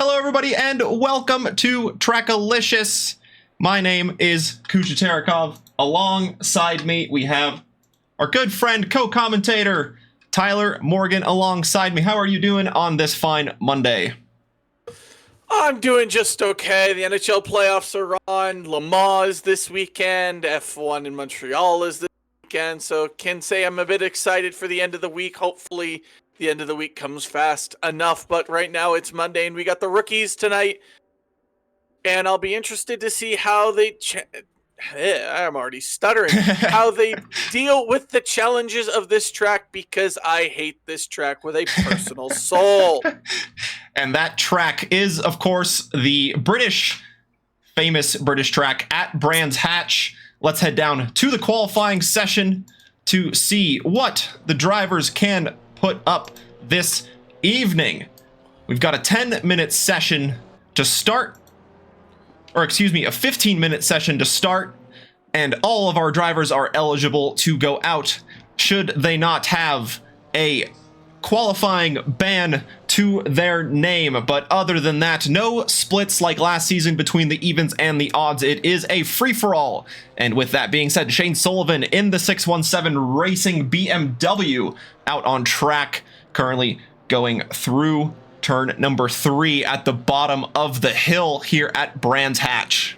Hello, everybody, and welcome to Trackalicious. My name is Kucha Terakov. Alongside me, we have our good friend, co-commentator, Tyler Morgan, alongside me. How are you doing on this fine Monday? I'm doing just okay. The NHL playoffs are on. Le Mans is this weekend. F1 in Montreal is this weekend. So can say I'm a bit excited for the end of the week. Hopefully the end of the week comes fast enough. But right now it's Monday and we got the rookies tonight. And I'll be interested to see how they... I'm already stuttering. How they deal with the challenges of this track, because I hate this track with a personal soul. And that track is, of course, the famous British track at Brands Hatch. Let's head down to the qualifying session to see what the drivers can put up this evening. We've got a 10-minute session to start. Or excuse me, a 15-minute session to start, and all of our drivers are eligible to go out should they not have a qualifying ban to their name. But other than that, no splits like last season between the evens and the odds. It is a free-for-all. And with that being said, Shane Sullivan in the 617 Racing BMW out on track, currently going through turn number 3 at the bottom of the hill here at Brands Hatch.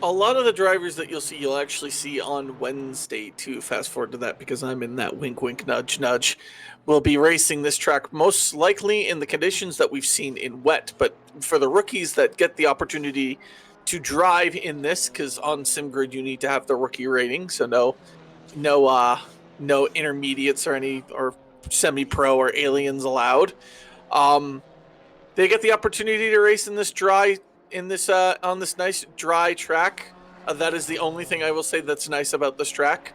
A lot of the drivers that you'll actually see on Wednesday too. Fast forward to that because I'm in that wink wink nudge nudge. Will be racing this track most likely in the conditions that we've seen in wet. But for the rookies that get the opportunity to drive in this, because on SimGrid you need to have the rookie rating, so no intermediates or semi-pro or aliens allowed. They get the opportunity to race in this on this nice dry track. That is the only thing I will say that's nice about this track.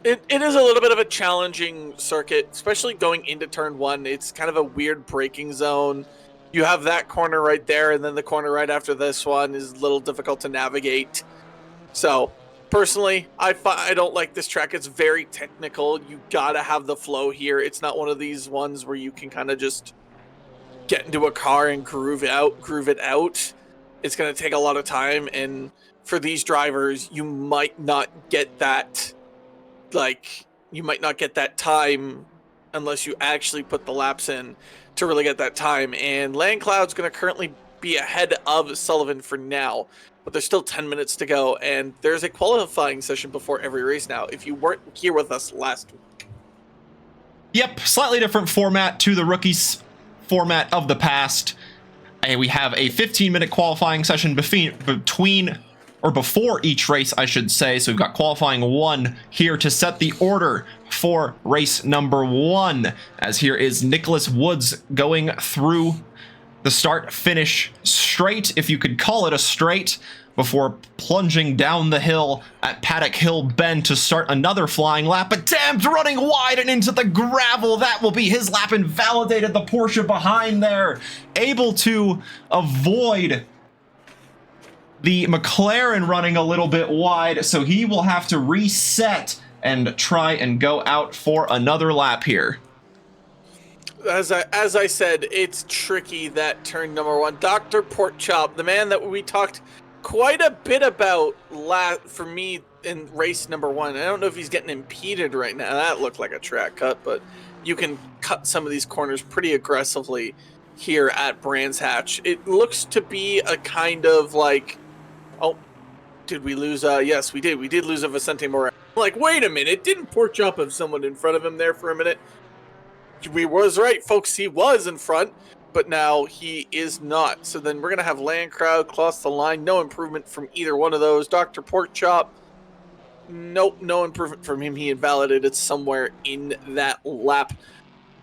It is a little bit of a challenging circuit, especially going into turn 1. It's kind of a weird braking zone. You have that corner right there, and then the corner right after this one is a little difficult to navigate. So personally, I don't like this track. It's very technical. You gotta have the flow here. It's not one of these ones where you can kind of just get into a car and groove it out. It's gonna take a lot of time, and for these drivers, you might not get that. You might not get that time unless you actually put the laps in to really get that time. And Landcloud's gonna currently be ahead of Sullivan for now. But there's still 10 minutes to go, and there's a qualifying session before every race now, if you weren't here with us last week. Yep, slightly different format to the rookies format of the past. And we have a 15-minute qualifying session before each race, I should say. So we've got qualifying 1 here to set the order for race number 1. As here is Nicholas Woods going through the start-finish straight, if you could call it a straight, before plunging down the hill at Paddock Hill Bend to start another flying lap. But Damned running wide and into the gravel. That will be his lap, invalidated the Porsche behind there. Able to avoid the McLaren running a little bit wide, so he will have to reset and try and go out for another lap here. As I said, it's tricky, that turn number 1. Dr. Porkchop, the man that we talked quite a bit about for me in race number 1. I don't know if he's getting impeded right now. That looked like a track cut, but you can cut some of these corners pretty aggressively here at Brands Hatch. It looks to be a kind of like, oh, did we lose? Yes, we did. We did lose a Vicente Morales. Like, wait a minute, didn't Porkchop have someone in front of him there for a minute? We was right, folks. He was in front, but now he is not. So then we're going to have Landcloud cross the line. No improvement from either one of those. Dr. Porkchop, nope, no improvement from him. He invalidated somewhere in that lap.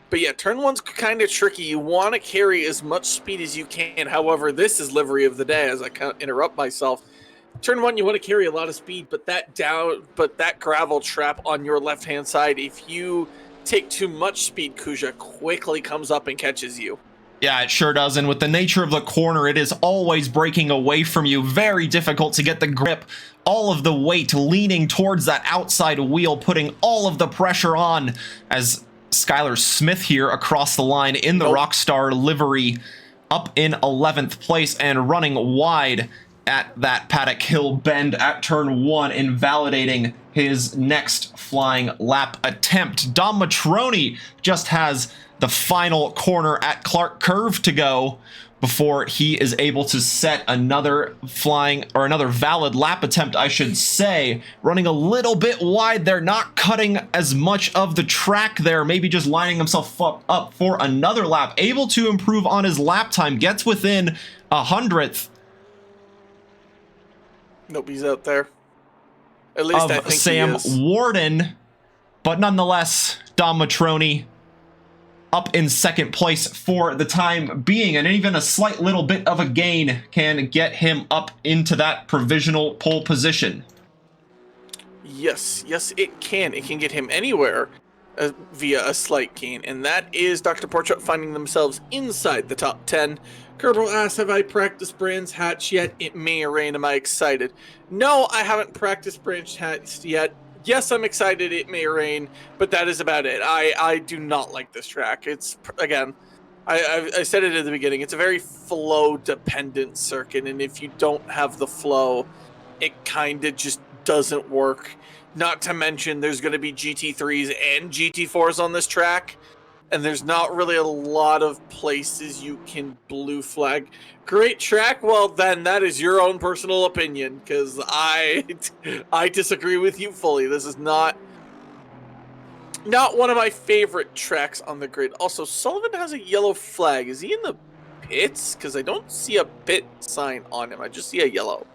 But yeah, turn 1's kind of tricky. You want to carry as much speed as you can. However, this is livery of the day as I kind of interrupt myself. Turn 1, you want to carry a lot of speed, but that gravel trap on your left-hand side, if you take too much speed, Kuja quickly comes up and catches you. Yeah, it sure does, and with the nature of the corner, it is always breaking away from you. Very difficult to get the grip. All of the weight leaning towards that outside wheel, putting all of the pressure on as Skylar Smith here across the line in the Rockstar livery, up in 11th place and running wide at that Paddock Hill bend at turn 1, invalidating his next flying lap attempt. Dom Matroni just has the final corner at Clark Curve to go before he is able to set another flying, or another valid lap attempt, I should say. Running a little bit wide there, not cutting as much of the track there, maybe just lining himself up for another lap. Able to improve on his lap time, gets within 100th. Nope, he's out there. At least I think Sam he is. Warden, but nonetheless, Dom Matroni up in second place for the time being, and even a slight little bit of a gain can get him up into that provisional pole position. Yes, it can. It can get him anywhere via a slight gain, and that is Dr. Portrait finding themselves inside the top 10. Kerbal asks, have I practiced Brands Hatch yet? It may rain. Am I excited? No, I haven't practiced Brands Hatch yet. Yes, I'm excited it may rain, but that is about it. I do not like this track. It's, again, I said it at the beginning, it's a very flow-dependent circuit, and if you don't have the flow, it kind of just doesn't work. Not to mention, there's going to be GT3s and GT4s on this track, and there's not really a lot of places you can blue flag. Great track, well then that is your own personal opinion, because I disagree with you fully. This is not one of my favorite tracks on the grid. Also, Sullivan has a yellow flag. Is he in the pits? Because I don't see a pit sign on him. I just see a yellow.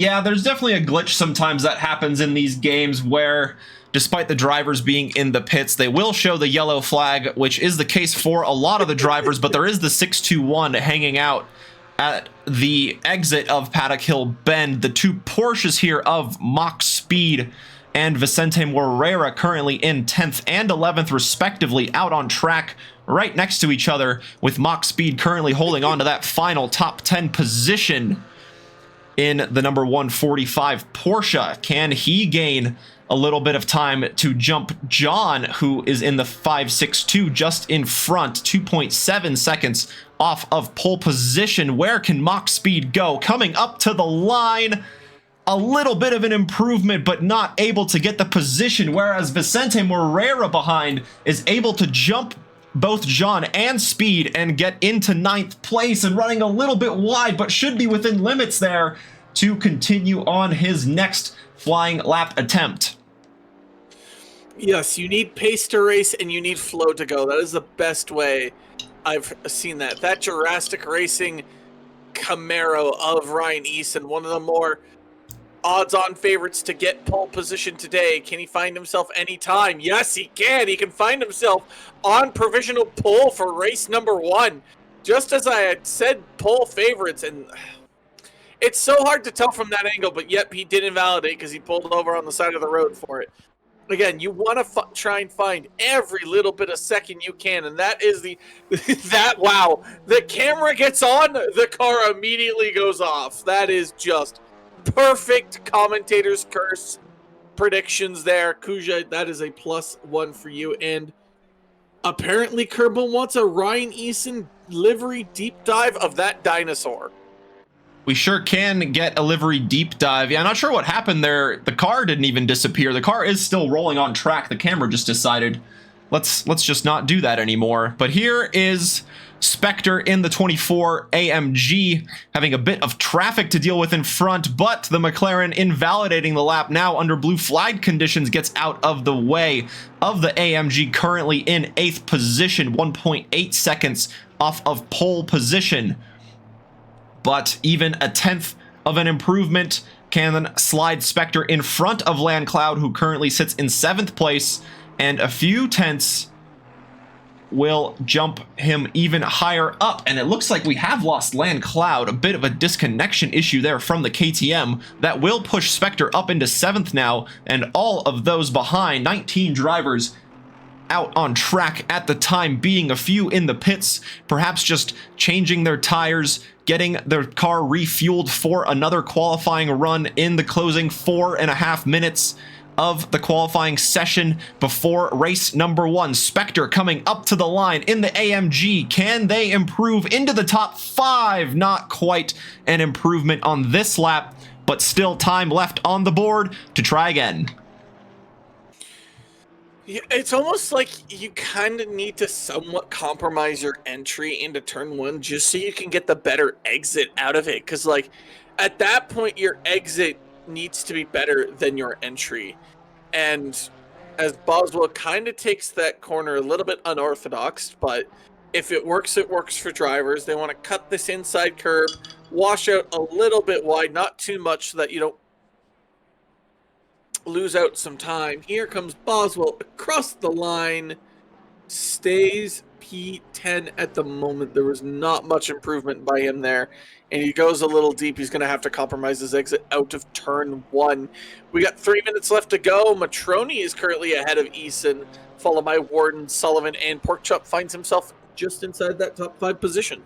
Yeah, there's definitely a glitch sometimes that happens in these games where, despite the drivers being in the pits, they will show the yellow flag, which is the case for a lot of the drivers, but there is the 621 hanging out at the exit of Paddock Hill Bend. The two Porsches here of Mach Speed and Vicente Moreira currently in 10th and 11th respectively, out on track right next to each other, with Mach Speed currently holding on to that final top 10 position in the number 145 Porsche. Can he gain a little bit of time to jump John, who is in the 562 just in front, 2.7 seconds off of pole position? Where can Mach Speed go? Coming up to the line, a little bit of an improvement, but not able to get the position, whereas Vicente Moreira behind is able to jump both John and Speed and get into 9th place, and running a little bit wide, but should be within limits there to continue on his next flying lap attempt. Yes, you need pace to race and you need flow to go. That is the best way I've seen that. That Jurassic Racing Camaro of Ryan Eason, one of the more odds-on favorites to get pole position today. Can he find himself any time? Yes, he can. He can find himself on provisional pole for race number 1. Just as I had said, pole favorites, and it's so hard to tell from that angle, but yep, he did invalidate because he pulled over on the side of the road for it. Again, you want to try and find every little bit of second you can, and that is wow. The camera gets on, the car immediately goes off. That is just perfect commentator's curse predictions there. Kuja, that is a +1 for you. And apparently Kerbal wants a Ryan Eason livery deep dive of that dinosaur. We sure can get a livery deep dive. Yeah, I'm not sure what happened there. The car didn't even disappear. The car is still rolling on track. The camera just decided, let's just not do that anymore. But here is Spectre in the 24 AMG, having a bit of traffic to deal with in front, but the McLaren invalidating the lap now under blue flag conditions gets out of the way of the AMG, currently in 8th position, 1.8 seconds off of pole position. But even a 10th of an improvement can slide Spectre in front of Landcloud, who currently sits in 7th place, and a few tenths will jump him even higher up. And it looks like we have lost Landcloud, a bit of a disconnection issue there from the KTM. That will push Spectre up into 7th now, and all of those behind, 19 drivers out on track at the time being, a few in the pits, perhaps just changing their tires, getting their car refueled for another qualifying run in the closing 4.5 minutes of the qualifying session before race number 1. Spectre coming up to the line in the AMG. Can they improve into the top 5? Not quite an improvement on this lap, but still time left on the board to try again. Yeah, it's almost like you kind of need to somewhat compromise your entry into turn 1 just so you can get the better exit out of it. Because, like, at that point, your exit needs to be better than your entry. And as Boswell kind of takes that corner a little bit unorthodox, but if it works for drivers. They want to cut this inside curve, wash out a little bit wide, not too much so that you don't lose out some time. Here comes Boswell across the line, stays P10 at the moment. There was not much improvement by him there, and he goes a little deep. He's going to have to compromise his exit out of turn 1. We got 3 minutes left to go. Matroni is currently ahead of Eason, followed by Warden, Sullivan, and Porkchop finds himself just inside that top 5 position.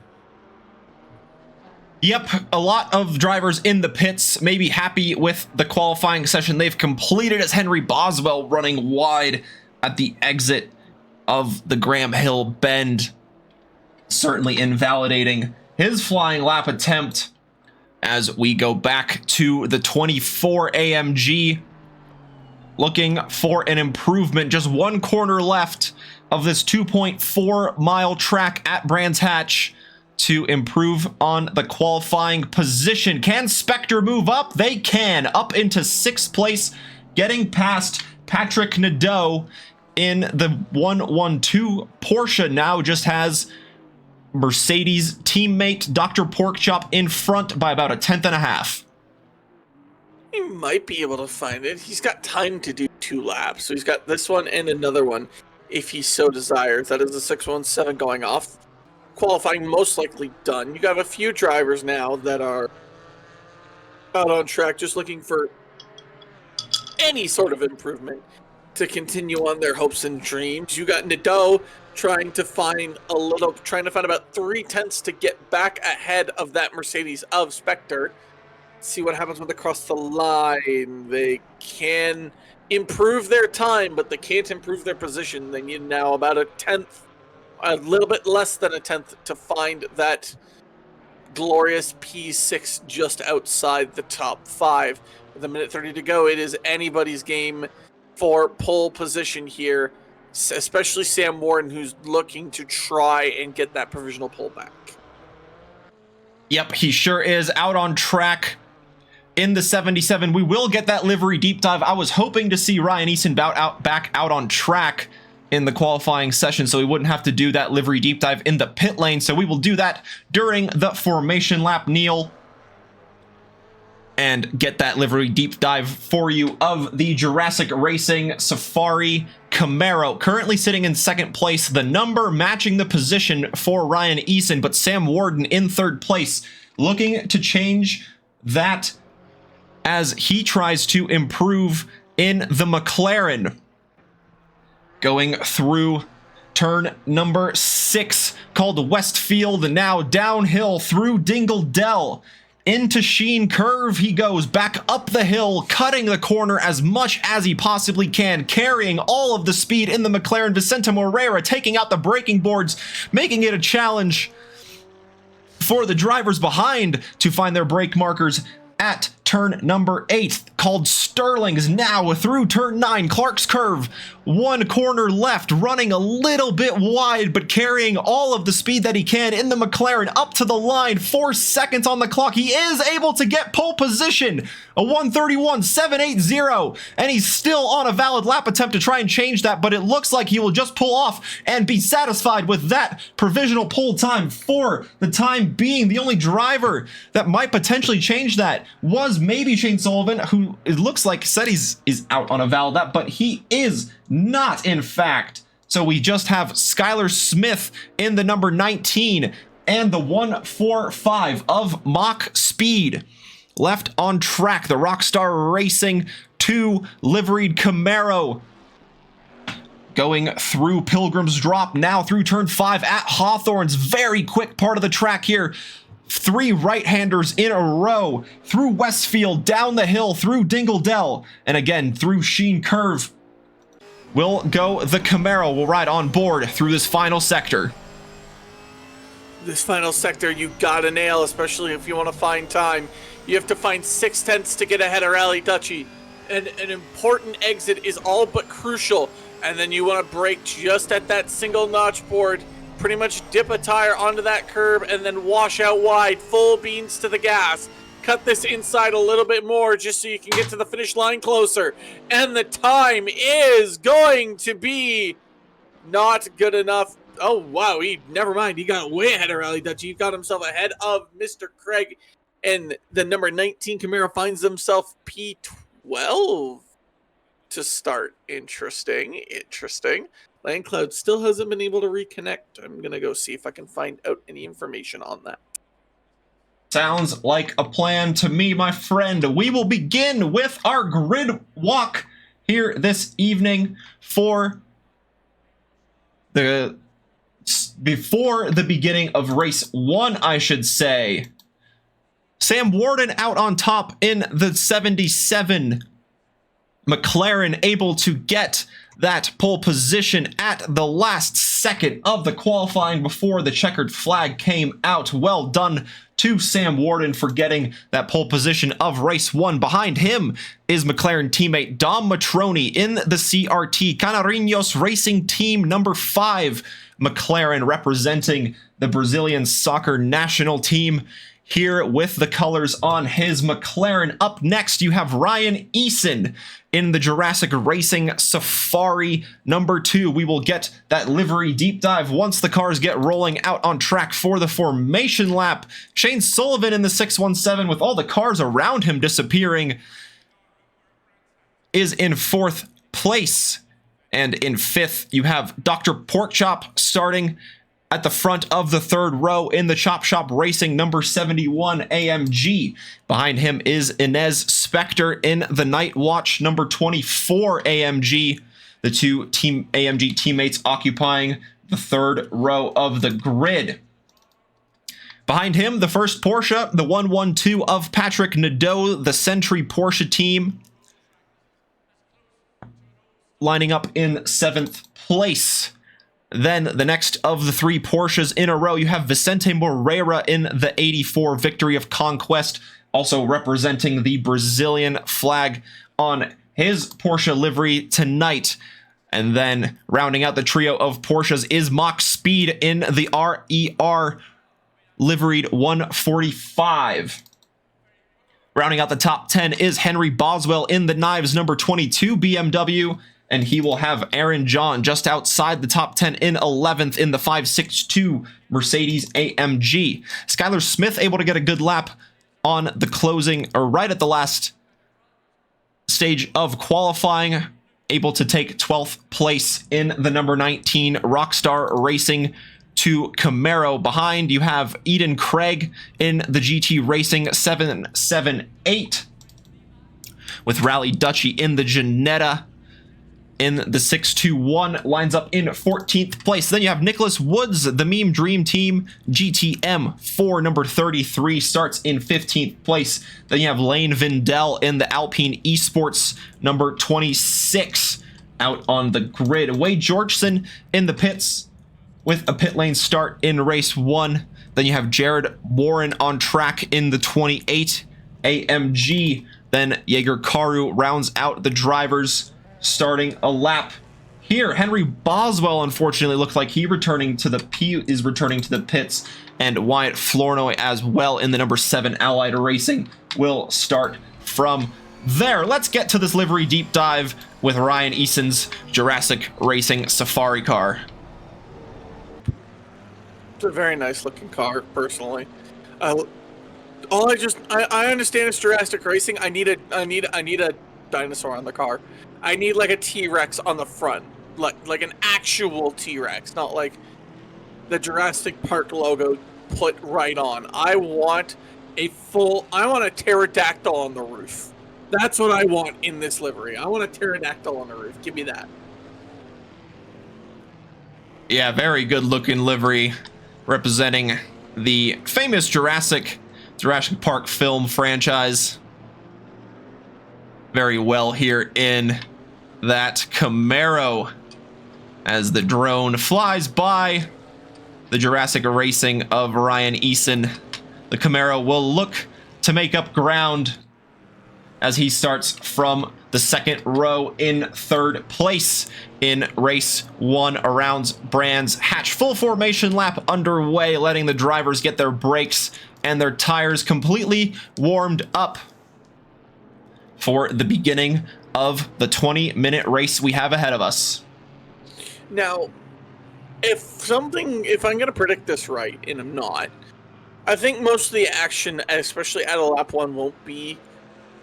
Yep, a lot of drivers in the pits may be happy with the qualifying session they've completed, as Henry Boswell running wide at the exit of the Graham Hill bend, certainly invalidating his flying lap attempt. As we go back to the 24 AMG, looking for an improvement. Just 1 corner left of this 2.4 mile track at Brands Hatch to improve on the qualifying position. Can Spectre move up? They can, up into 6th place, getting past Patrick Nadeau in the 112. Porsche now just has Mercedes teammate Dr. Porkchop in front by about 1/10.5. He might be able to find it. He's got time to do 2 laps, so he's got this one and another one if he so desires. That is the 617 going off. Qualifying most likely done. You got a few drivers now that are out on track just looking for any sort of improvement to continue on their hopes and dreams. You got Nadeau trying to find about 3/10 to get back ahead of that Mercedes of Spectre. See what happens when they cross the line. They can improve their time, but they can't improve their position. They need now about 1/10, a little bit less than 1/10 to find that glorious P6 just outside the top 5. With 1:30 to go, it is anybody's game for pole position here, especially Sam Warren, who's looking to try and get that provisional pole back. Yep, he sure is out on track in the 77. We will get that livery deep dive. I was hoping to see Ryan Eason back out on track in the qualifying session, so we wouldn't have to do that livery deep dive in the pit lane. So we will do that during the formation lap, Neil, and get that livery deep dive for you of the Jurassic Racing Safari Camaro, currently sitting in 2nd place, the number matching the position for Ryan Eason, but Sam Warden in 3rd place, looking to change that as he tries to improve in the McLaren. Going through turn number 6, called Westfield, now downhill through Dingle Dell. Into Sheen Curve he goes, back up the hill, cutting the corner as much as he possibly can, carrying all of the speed in the McLaren. Vicente Moreira taking out the braking boards, making it a challenge for the drivers behind to find their brake markers at turn number 8, called Sterling, is now through turn 9, Clark's Curve, 1 corner left, running a little bit wide, but carrying all of the speed that he can in the McLaren up to the line. 4 seconds on the clock. He is able to get pole position, a 1:31.780, and he's still on a valid lap attempt to try and change that, but it looks like he will just pull off and be satisfied with that provisional pole time for the time being. The only driver that might potentially change that was maybe Shane Sullivan, who it looks like said is out on a valid lap, but he is not, in fact. So we just have Skylar Smith in the number 19 and the 145 of Mach Speed left on track. The Rockstar Racing 2 liveried Camaro going through Pilgrim's Drop, now through turn 5 at Hawthorne's. Very quick part of the track here. 3 right-handers in a row through Westfield, down the hill, through Dingle Dell, and again through Sheen Curve. Will go the Camaro, will ride on board through this final sector. This final sector you gotta nail, especially if you want to find time. You have to find 6/10 to get ahead of Rally Dutchy. An important exit is all but crucial, and then you want to brake just at that single notch board, pretty much dip a tire onto that curb, and then wash out wide, full beans to the gas. Cut this inside a little bit more just so you can get to the finish line closer. And the time is going to be not good enough. Oh, wow, never mind. He got way ahead of Rally Dutchy. He got himself ahead of Mr. Craig, and the number 19 Camaro finds himself P12 to start. Interesting. Land Cloud still hasn't been able to reconnect. I'm going to go see if I can find out any information on that. Sounds like a plan to me, my friend. We will begin with our grid walk here this evening before the beginning of race 1, I should say. Sam Warden out on top in the 77 McLaren, able to get that pole position at the last second of the qualifying before the checkered flag came out. Well done to Sam Warden for getting that pole position of race 1. Behind him is McLaren teammate Dom Matroni in the CRT Canarinos Racing Team number 5 McLaren, representing the Brazilian soccer national team here with the colors on his McLaren. Up next, you have Ryan Eason in the Jurassic Racing Safari number 2. We will get that livery deep dive once the cars get rolling out on track for the formation lap. Shane Sullivan in the 617, with all the cars around him disappearing, is in 4th place. And in 5th, you have Dr. Porkchop starting at the front of the 3rd row in the Chop Shop Racing number 71 AMG. Behind him is Inez Spector in the Night Watch number 24 AMG. The 2 Team AMG teammates occupying the 3rd row of the grid. Behind him, the first Porsche, the 112 of Patrick Nadeau, the Sentry Porsche team, lining up in 7th place. Then the next of the 3 Porsches in a row, you have Vicente Moreira in the 84 Victory of Conquest, also representing the Brazilian flag on his Porsche livery tonight. And then rounding out the trio of Porsches is Mach Speed in the RER liveried 145. Rounding out the top 10 is Henry Boswell in the Knives number 22 BMW, and he will have Aaron John just outside the top 10 in 11th in the 562 Mercedes AMG. Skylar Smith able to get a good lap on the closing, or right at the last stage of qualifying, able to take 12th place in the number 19 Rockstar Racing 2 Camaro. Behind, you have Eden Craig in the GT Racing 778, with Rally Dutchy in the Ginetta in the 621, lines up in 14th place. Then you have Nicholas Woods, the Meme Dream Team GTM 4 number 33, starts in 15th place. Then you have Lane Vindell in the Alpine Esports number 26 out on the grid. Wade Georgeson in the pits with a pit lane start in race 1. Then you have Jared Warren on track in the 28 AMG. Then Jaeger Karu rounds out the drivers, starting a lap here. Henry Boswell, unfortunately, looks like he is returning to the pits, and Wyatt Flournoy as well in the number 7 Allied Racing will start from there. Let's get to this livery deep dive with Ryan Eason's Jurassic Racing Safari car. It's a very nice looking car, personally. I understand it's Jurassic Racing. I need a dinosaur on the car. I need like a T-Rex on the front, like an actual T-Rex, not like the Jurassic Park logo put right on. I want a pterodactyl on the roof. That's what I want in this livery. I want a pterodactyl on the roof. Give me that. Yeah, very good looking livery representing the famous Jurassic Park film franchise very well here in that Camaro as the drone flies by the Jurassic Racing of Ryan Eason. The Camaro will look to make up ground as he starts from the second row in third place in race 1 around Brands Hatch. Full formation lap underway, letting the drivers get their brakes and their tires completely warmed up for the beginning of the 20-minute race we have ahead of us. Now, if I'm going to predict this right, and I'm not, I think most of the action, especially at a lap 1, won't be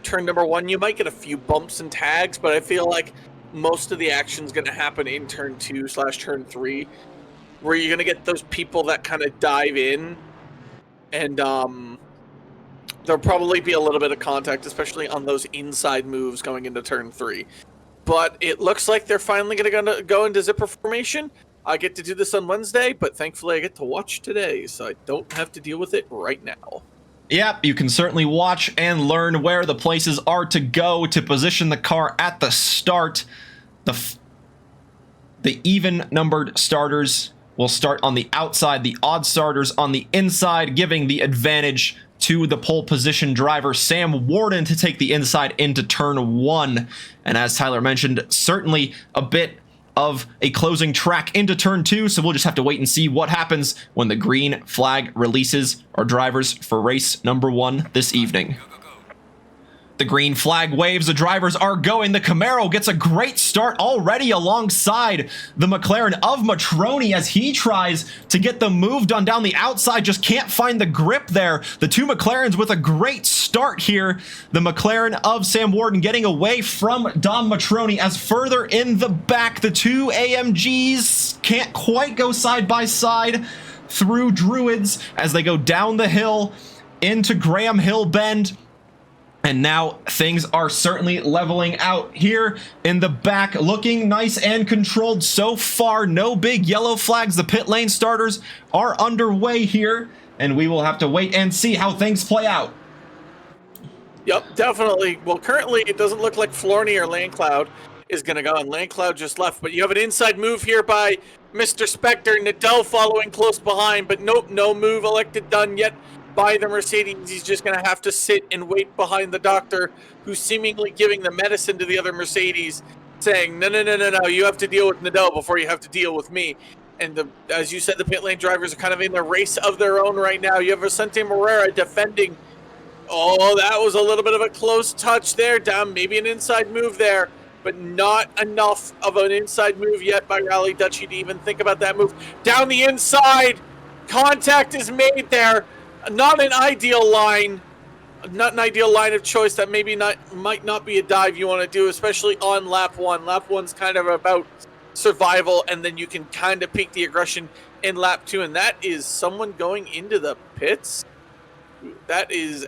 turn number 1. You might get a few bumps and tags, but I feel like most of the action is going to happen in turn 2/turn 3, where you're going to get those people that kind of dive in, and there'll probably be a little bit of contact, especially on those inside moves going into turn 3. But it looks like they're finally going to go into zipper formation. I get to do this on Wednesday, but thankfully I get to watch today, so I don't have to deal with it right now. Yep, you can certainly watch and learn where the places are to go to position the car at the start. The even-numbered starters will start on the outside, the odd starters on the inside, giving the advantage to the pole position driver, Sam Warden, to take the inside into turn 1. And as Tyler mentioned, certainly a bit of a closing track into turn 2, so we'll just have to wait and see what happens when the green flag releases our drivers for race number 1 this evening. The green flag waves, the drivers are going. The Camaro gets a great start already alongside the McLaren of Matroni as he tries to get the move done down the outside, just can't find the grip there. The two McLarens with a great start here. The McLaren of Sam Warden getting away from Dom Matroni as further in the back, the two AMGs can't quite go side by side through Druids as they go down the hill into Graham Hill Bend. And now things are certainly leveling out here in the back, looking nice and controlled so far. No big yellow flags. The pit lane starters are underway here, and we will have to wait and see how things play out. Yep, definitely. Well, currently it doesn't look like Florney or Landcloud is going to go, and Landcloud just left. But you have an inside move here by Mr. Spectre. Nadeau following close behind, but nope, no move elected done yet by the Mercedes. He's just going to have to sit and wait behind the doctor, who's seemingly giving the medicine to the other Mercedes, saying, no, you have to deal with Nadeau before you have to deal with me. And as you said, the pit lane drivers are kind of in a race of their own right now. You have Vicente Morera defending. Oh, that was a little bit of a close touch there. Down, maybe an inside move there, but not enough of an inside move yet by Rally Dutchy to even think about that move. Down the inside, contact is made there. Not an ideal line of choice. That might not be a dive you want to do, especially on lap 1. Lap 1's kind of about survival, and then you can kind of peak the aggression in lap 2, and that is someone going into the pits. That is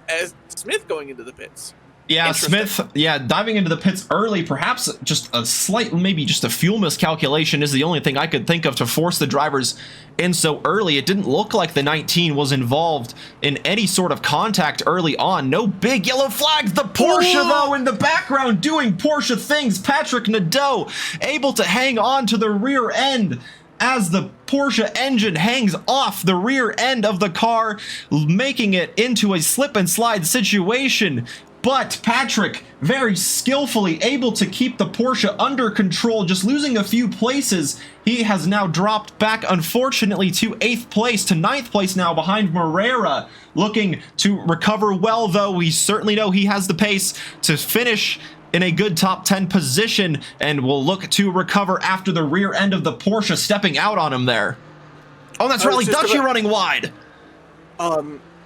Smith going into the pits. Yeah, Smith, diving into the pits early, perhaps just a slight, maybe just a fuel miscalculation is the only thing I could think of to force the drivers in so early. It didn't look like the 19 was involved in any sort of contact early on. No big yellow flags. The Porsche, though, in the background doing Porsche things. Patrick Nadeau able to hang on to the rear end as the Porsche engine hangs off the rear end of the car, making it into a slip and slide situation. But Patrick, very skillfully able to keep the Porsche under control, just losing a few places. He has now dropped back, unfortunately, to 8th place, to 9th place now behind Morera. Looking to recover well, though. We certainly know he has the pace to finish in a good top 10 position, and will look to recover after the rear end of the Porsche stepping out on him there. Oh, that's Rally Dutchy running wide.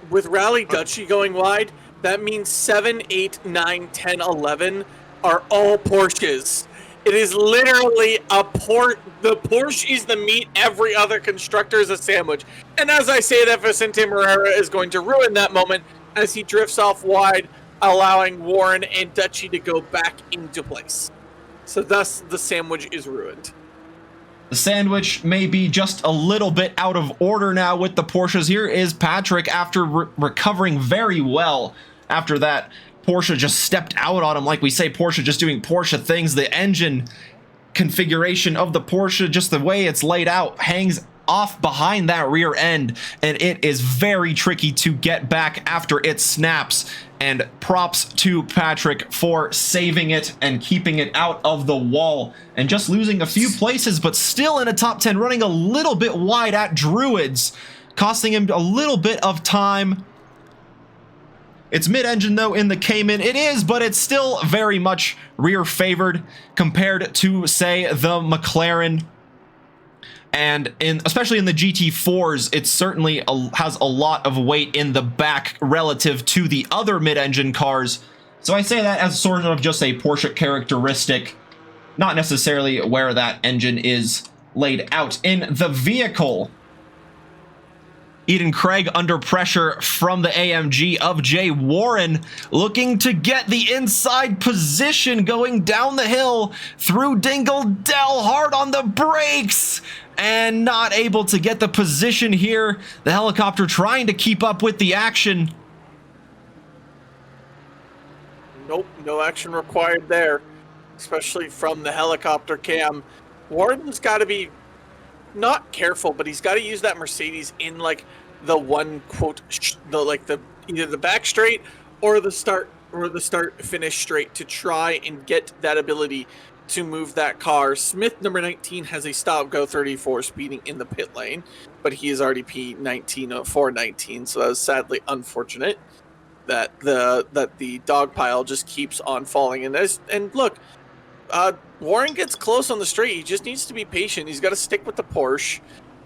With Rally Dutchy going wide, that means 7, 8, 9, 10, 11 are all Porsches. It is literally the Porsche is the meat. Every other constructor is a sandwich. And as I say that, Vicente Morera is going to ruin that moment as he drifts off wide, allowing Warren and Dutchy to go back into place. So thus, the sandwich is ruined. The sandwich may be just a little bit out of order now with the Porsches. Here is Patrick after recovering very well after that. Porsche just stepped out on him. Like we say, Porsche just doing Porsche things. The engine configuration of the Porsche, just the way it's laid out, hangs off behind that rear end, and it is very tricky to get back after it snaps. And props to Patrick for saving it and keeping it out of the wall and just losing a few places, but still in a top 10, running a little bit wide at Druids, costing him a little bit of time. It's mid-engine though in the Cayman. It is, but it's still very much rear favored compared to, say, the McLaren. And especially in the GT4s, it certainly has a lot of weight in the back relative to the other mid-engine cars. So I say that as sort of just a Porsche characteristic, not necessarily where that engine is laid out in the vehicle. Eden Craig under pressure from the AMG of Jay Warren, looking to get the inside position, going down the hill through Dingle Dell, hard on the brakes, and not able to get the position here. The helicopter trying to keep up with the action. Nope, no action required there, especially from the helicopter cam. Warren's got to be not careful, but he's got to use that Mercedes in like the one quote either the back straight or the start finish straight to try and get that ability to move that car. Smith number 19 has a stop go 34 speeding in the pit lane, but he is already P19 419, so that was sadly unfortunate that the dog pile just keeps on falling. And look, Warren gets close on the straight. He just needs to be patient. He's got to stick with the Porsche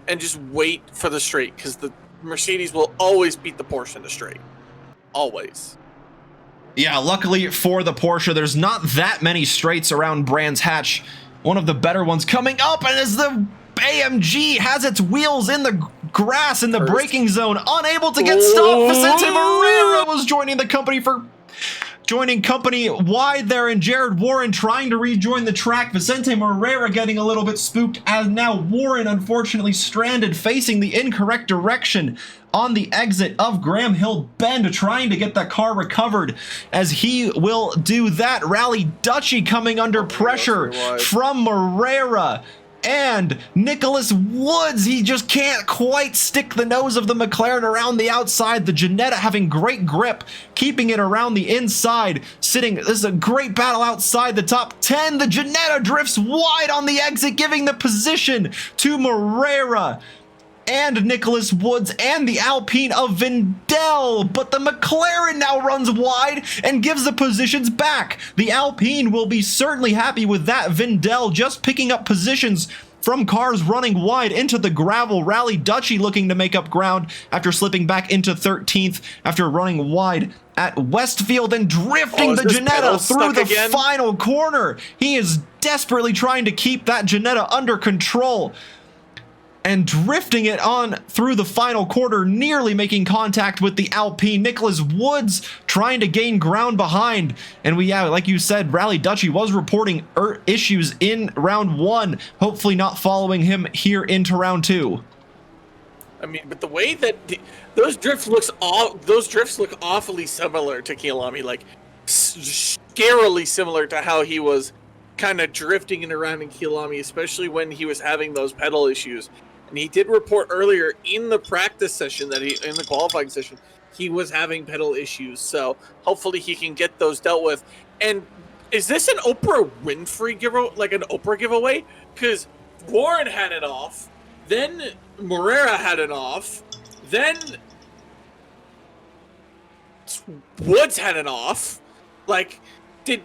and just wait for the straight, because the Mercedes will always beat the Porsche in the straight. Always. Yeah, luckily for the Porsche, there's not that many straights around Brands Hatch. One of the better ones coming up, and as the AMG has its wheels in the grass in the braking zone, unable to get stopped. Vicente Morera was joining company wide there, and Jared Warren trying to rejoin the track. Vicente Morera getting a little bit spooked, as now Warren unfortunately stranded, facing the incorrect direction on the exit of Graham Hill Bend, trying to get that car recovered, as he will do that. Rally Dutchy coming under pressure from Morera. And Nicholas Woods, he just can't quite stick the nose of the McLaren around the outside. The Ginetta having great grip, keeping it around the inside. This is a great battle outside the top 10. The Ginetta drifts wide on the exit, giving the position to Morera and Nicholas Woods and the Alpine of Vindel, but the McLaren now runs wide and gives the positions back. The Alpine will be certainly happy with that. Vindel just picking up positions from cars running wide into the gravel. Rally Dutchy looking to make up ground after slipping back into 13th after running wide at Westfield and drifting the Ginetta through the final corner. He is desperately trying to keep that Ginetta under control and drifting it on through the final quarter, nearly making contact with the Alpine. Nicholas Woods trying to gain ground behind. And like you said, Rally Dutchy was reporting issues in round 1, hopefully not following him here into round 2. I mean, but the way that those drifts look awfully similar to Kielami, like scarily similar to how he was kind of drifting and around in Kielami, especially when he was having those pedal issues. And he did report earlier in the practice session in the qualifying session, he was having pedal issues. So hopefully he can get those dealt with. And is this an Oprah Winfrey giveaway? Because Warren had it off, then Morera had it off, then Woods had it off. Like, did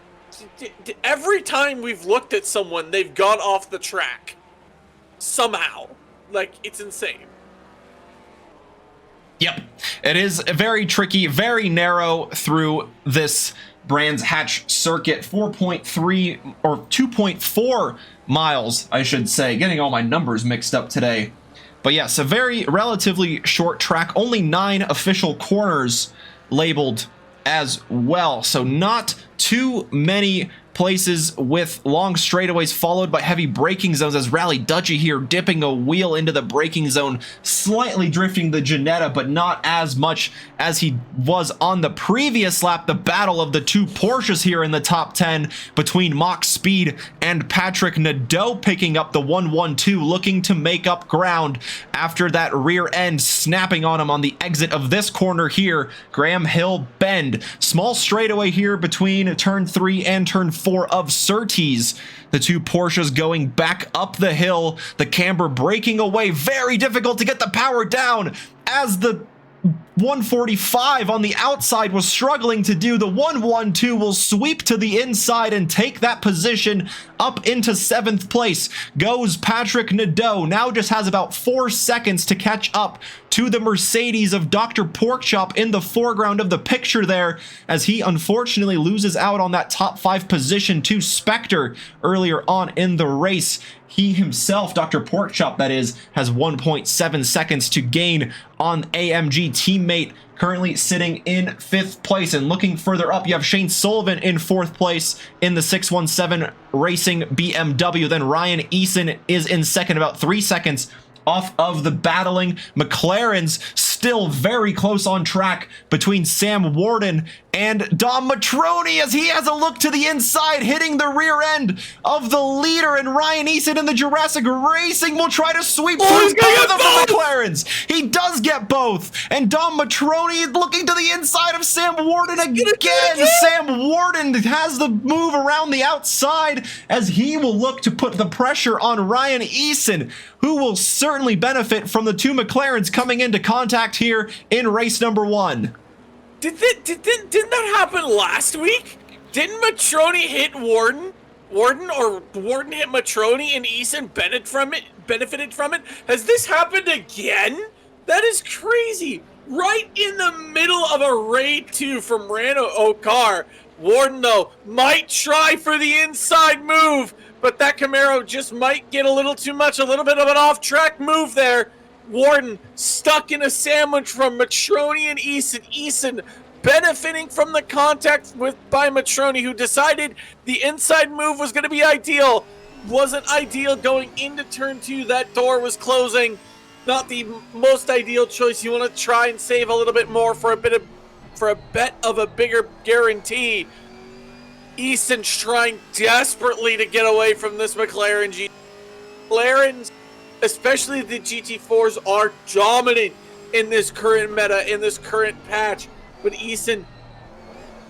every time we've looked at someone, they've gone off the track somehow? Like, it's insane. Yep, it is very tricky, very narrow through this Brands Hatch circuit. 4.3 or 2.4 miles, I should say. Getting all my numbers mixed up today. But yes, a very relatively short track. Only 9 official corners labeled as well. So not too many places with long straightaways followed by heavy braking zones as Rally Dutchy here dipping a wheel into the braking zone, slightly drifting the Ginetta, but not as much as he was on the previous lap. The battle of the two Porsches here in the top 10 between Mach Speed and Patrick Nadeau picking up the 1-1-2, looking to make up ground after that rear end snapping on him on the exit of this corner here. Graham Hill Bend. Small straightaway here between turn 3 and turn 4 of Surtees. The two Porsches going back up the hill. The camber breaking away. Very difficult to get the power down as the 145 on the outside was struggling to do. The 1-1-2 will sweep to the inside and take that position up into 7th place. Goes Patrick Nadeau. Now just has about 4 seconds to catch up to the Mercedes of Dr. Porkchop in the foreground of the picture there, as he unfortunately loses out on that top 5 position to Spectre earlier on in the race. He himself, Dr. Porkchop that is, has 1.7 seconds to gain on AMG teammate, currently sitting in 5th place. And looking further up, you have Shane Sullivan in 4th place in the 617 Racing BMW. Then Ryan Eason is in 2nd, about 3 seconds off of the battling McLarens. Still very close on track between Sam Warden and Dom Matroni as he has a look to the inside, hitting the rear end of the leader, and Ryan Eason in the Jurassic Racing will try to sweep through both of the McLarens. He does get both, and Dom Matroni looking to the inside of Sam Warden again. Sam Warden has the move around the outside as he will look to put the pressure on Ryan Eason, who will certainly benefit from the two McLarens coming into contact here in race number 1. Didn't that happen last week? Didn't Matroni hit Warden? Warden hit Matroni and Eason benefited from it? Has this happened again? That is crazy. Right in the middle of a raid 2 from Rano Okar. Warden, though, might try for the inside move, but that Camaro just might get a little too much, a little bit of an off-track move there. Warden stuck in a sandwich from Matroni and Eason. Eason benefiting from the contact by Matroni, who decided the inside move was going to be ideal. Wasn't ideal going into turn 2. That door was closing. Not the most ideal choice. You want to try and save a little bit more for a bet of a bigger guarantee. Eason's trying desperately to get away from this McLaren. McLarens, especially the GT4s, are dominant in this current meta, in this current patch. But Eason,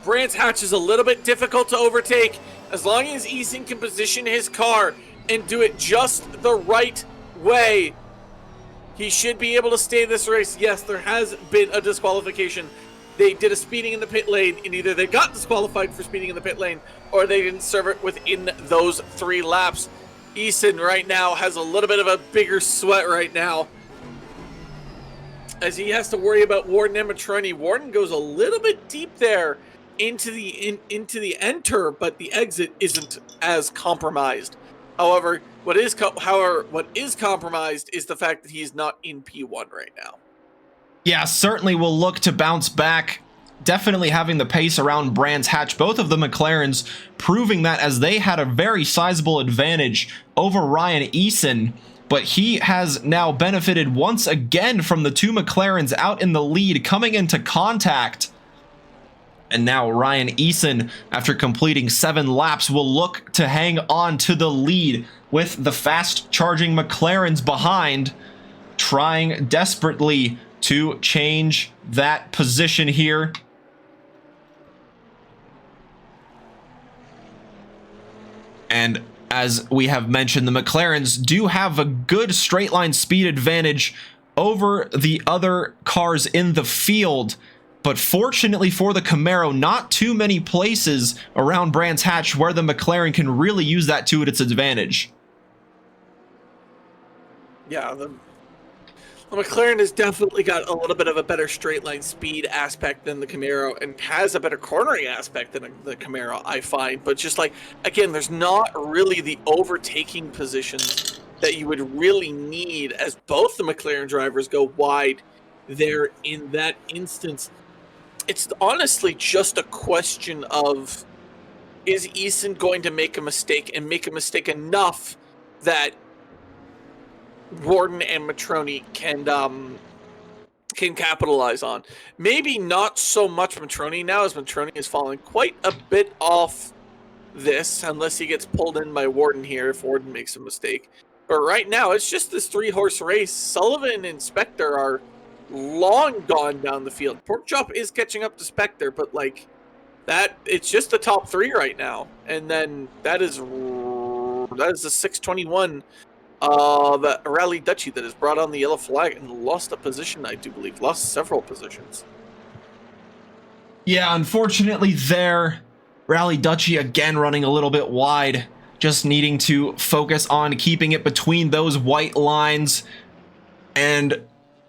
Brands Hatch is a little bit difficult to overtake. As long as Eason can position his car and do it just the right way, he should be able to stay this race. Yes, there has been a disqualification. They did a speeding in the pit lane, and either they got disqualified for speeding in the pit lane or they didn't serve it within those 3 laps. Eason right now has a little bit of a bigger sweat right now as he has to worry about Warden and Matroni. Warden goes a little bit deep there into the enter, but the exit isn't as compromised. However, what is compromised is the fact that he's not in P1 right now. Yeah, certainly will look to bounce back. Definitely having the pace around Brands Hatch. Both of the McLarens proving that, as they had a very sizable advantage over Ryan Eason, but he has now benefited once again from the two McLarens out in the lead coming into contact. And now Ryan Eason, after completing 7 laps, will look to hang on to the lead with the fast charging McLarens behind, trying desperately to change that position here. And as we have mentioned, the McLarens do have a good straight line speed advantage over the other cars in the field. But fortunately for the Camaro, not too many places around Brands Hatch where the McLaren can really use that to its advantage. Yeah, the McLaren has definitely got a little bit of a better straight line speed aspect than the Camaro, and has a better cornering aspect than the Camaro, I find. But just like, again, there's not really the overtaking positions that you would really need as both the McLaren drivers go wide there in that instance. It's honestly just a question of is Easton going to make a mistake and make a mistake enough that Warden and Matroni can capitalize on? Maybe not so much Matroni now, as Matroni is falling quite a bit off this, unless he gets pulled in by Warden here if Warden makes a mistake. But right now, it's just this 3-horse race. Sullivan and Spectre are long gone down the field. Porkchop is catching up to Spectre, but like that, it's just the top 3 right now. And then that is the 621 of Rally Dutchy that has brought on the yellow flag and lost a position, I do believe. Lost several positions. Yeah, unfortunately there, Rally Dutchy again running a little bit wide. Just needing to focus on keeping it between those white lines and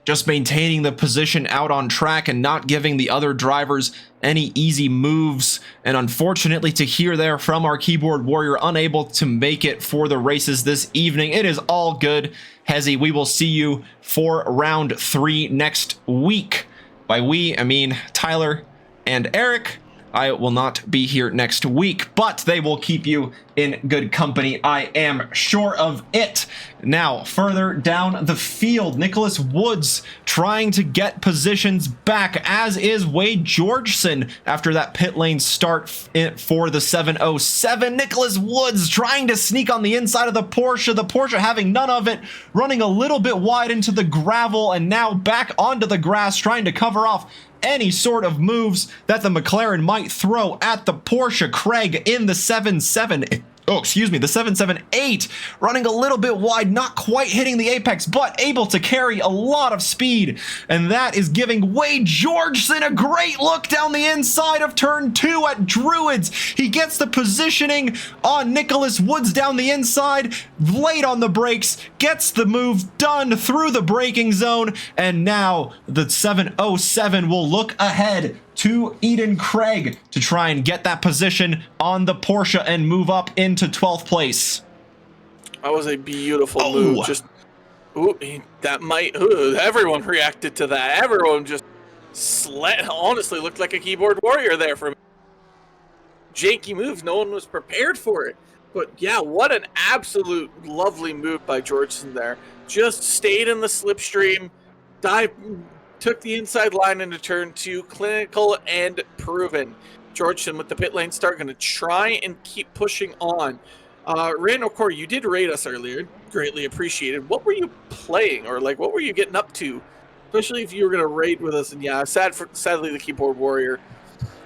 just maintaining the position out on track and not giving the other drivers any easy moves. And unfortunately to hear there from our keyboard warrior, unable to make it for the races this evening. It is all good, Hezzy. We will see you for round 3 next week. By we, I mean Tyler and Eric. I will not be here next week, but they will keep you in good company. I am sure of it. Now, further down the field, Nicholas Woods trying to get positions back, as is Wade Georgeson after that pit lane start for the 707. Nicholas Woods trying to sneak on the inside of the Porsche having none of it, running a little bit wide into the gravel, and now back onto the grass, trying to cover off any sort of moves that the McLaren might throw at the Porsche. Craig in the 778, running a little bit wide, not quite hitting the apex, but able to carry a lot of speed. And that is giving Wade Georgeson a great look down the inside of turn 2 at Druids. He gets the positioning on Nicholas Woods down the inside, late on the brakes, gets the move done through the braking zone, and now the 707 will look ahead to Eden Craig to try and get that position on the Porsche and move up into 12th place. That was a beautiful move. Just, everyone reacted to that. Everyone just honestly looked like a keyboard warrior there for me. Janky moves. No one was prepared for it. But yeah, what an absolute lovely move by Georgeson there. Just stayed in the slipstream, took the inside line into turn 2, clinical and proven. Georgeson with the pit lane start, going to try and keep pushing on. Randall Corey, you did rate us earlier, greatly appreciated. What were you playing, or like what were you getting up to? Especially if you were going to raid with us. And yeah, sadly the keyboard warrior,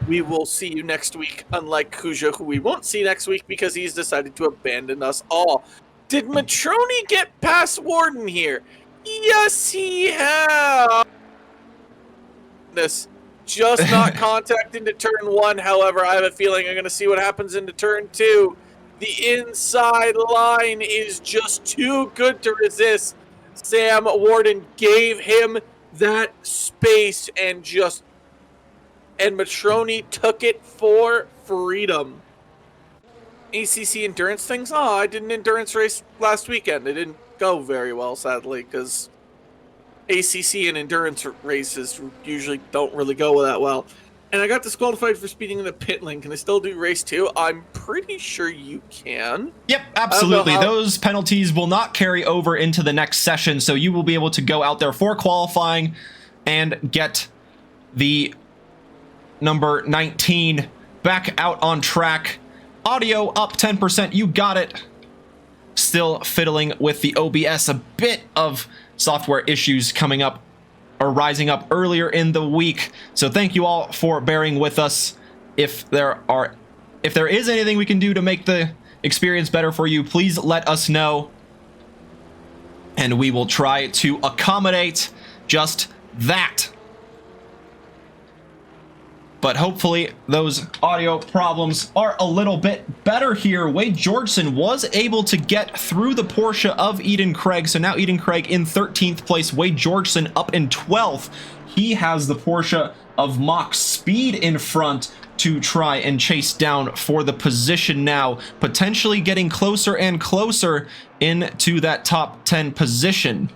we will see you next week, unlike Kuja, who we won't see next week because he's decided to abandon us all. Did Matroni get past Warden here? Yes, he has. Just not contact into turn 1. However, I have a feeling I'm going to see what happens into turn 2. The inside line is just too good to resist. Sam Warden gave him that space and Matroni took it for freedom. ACC endurance things? Oh, I did an endurance race last weekend. It didn't go very well, sadly, because ACC and endurance races usually don't really go that well. And I got disqualified for speeding in the pit lane. Can I still do race 2? I'm pretty sure you can. Yep, absolutely. Those penalties will not carry over into the next session, so you will be able to go out there for qualifying and get the number 19 back out on track. Audio up 10%. You got it. Still fiddling with the OBS. A bit of software issues coming up or rising up earlier in the week. So thank you all for bearing with us. If there is anything we can do to make the experience better for you, please let us know. And we will try to accommodate just that. But hopefully those audio problems are a little bit better here. Wade Georgeson was able to get through the Porsche of Eden Craig. So now Eden Craig in 13th place. Wade Georgeson up in 12th. He has the Porsche of Mach Speed in front to try and chase down for the position now. Potentially getting closer and closer into that top 10 position.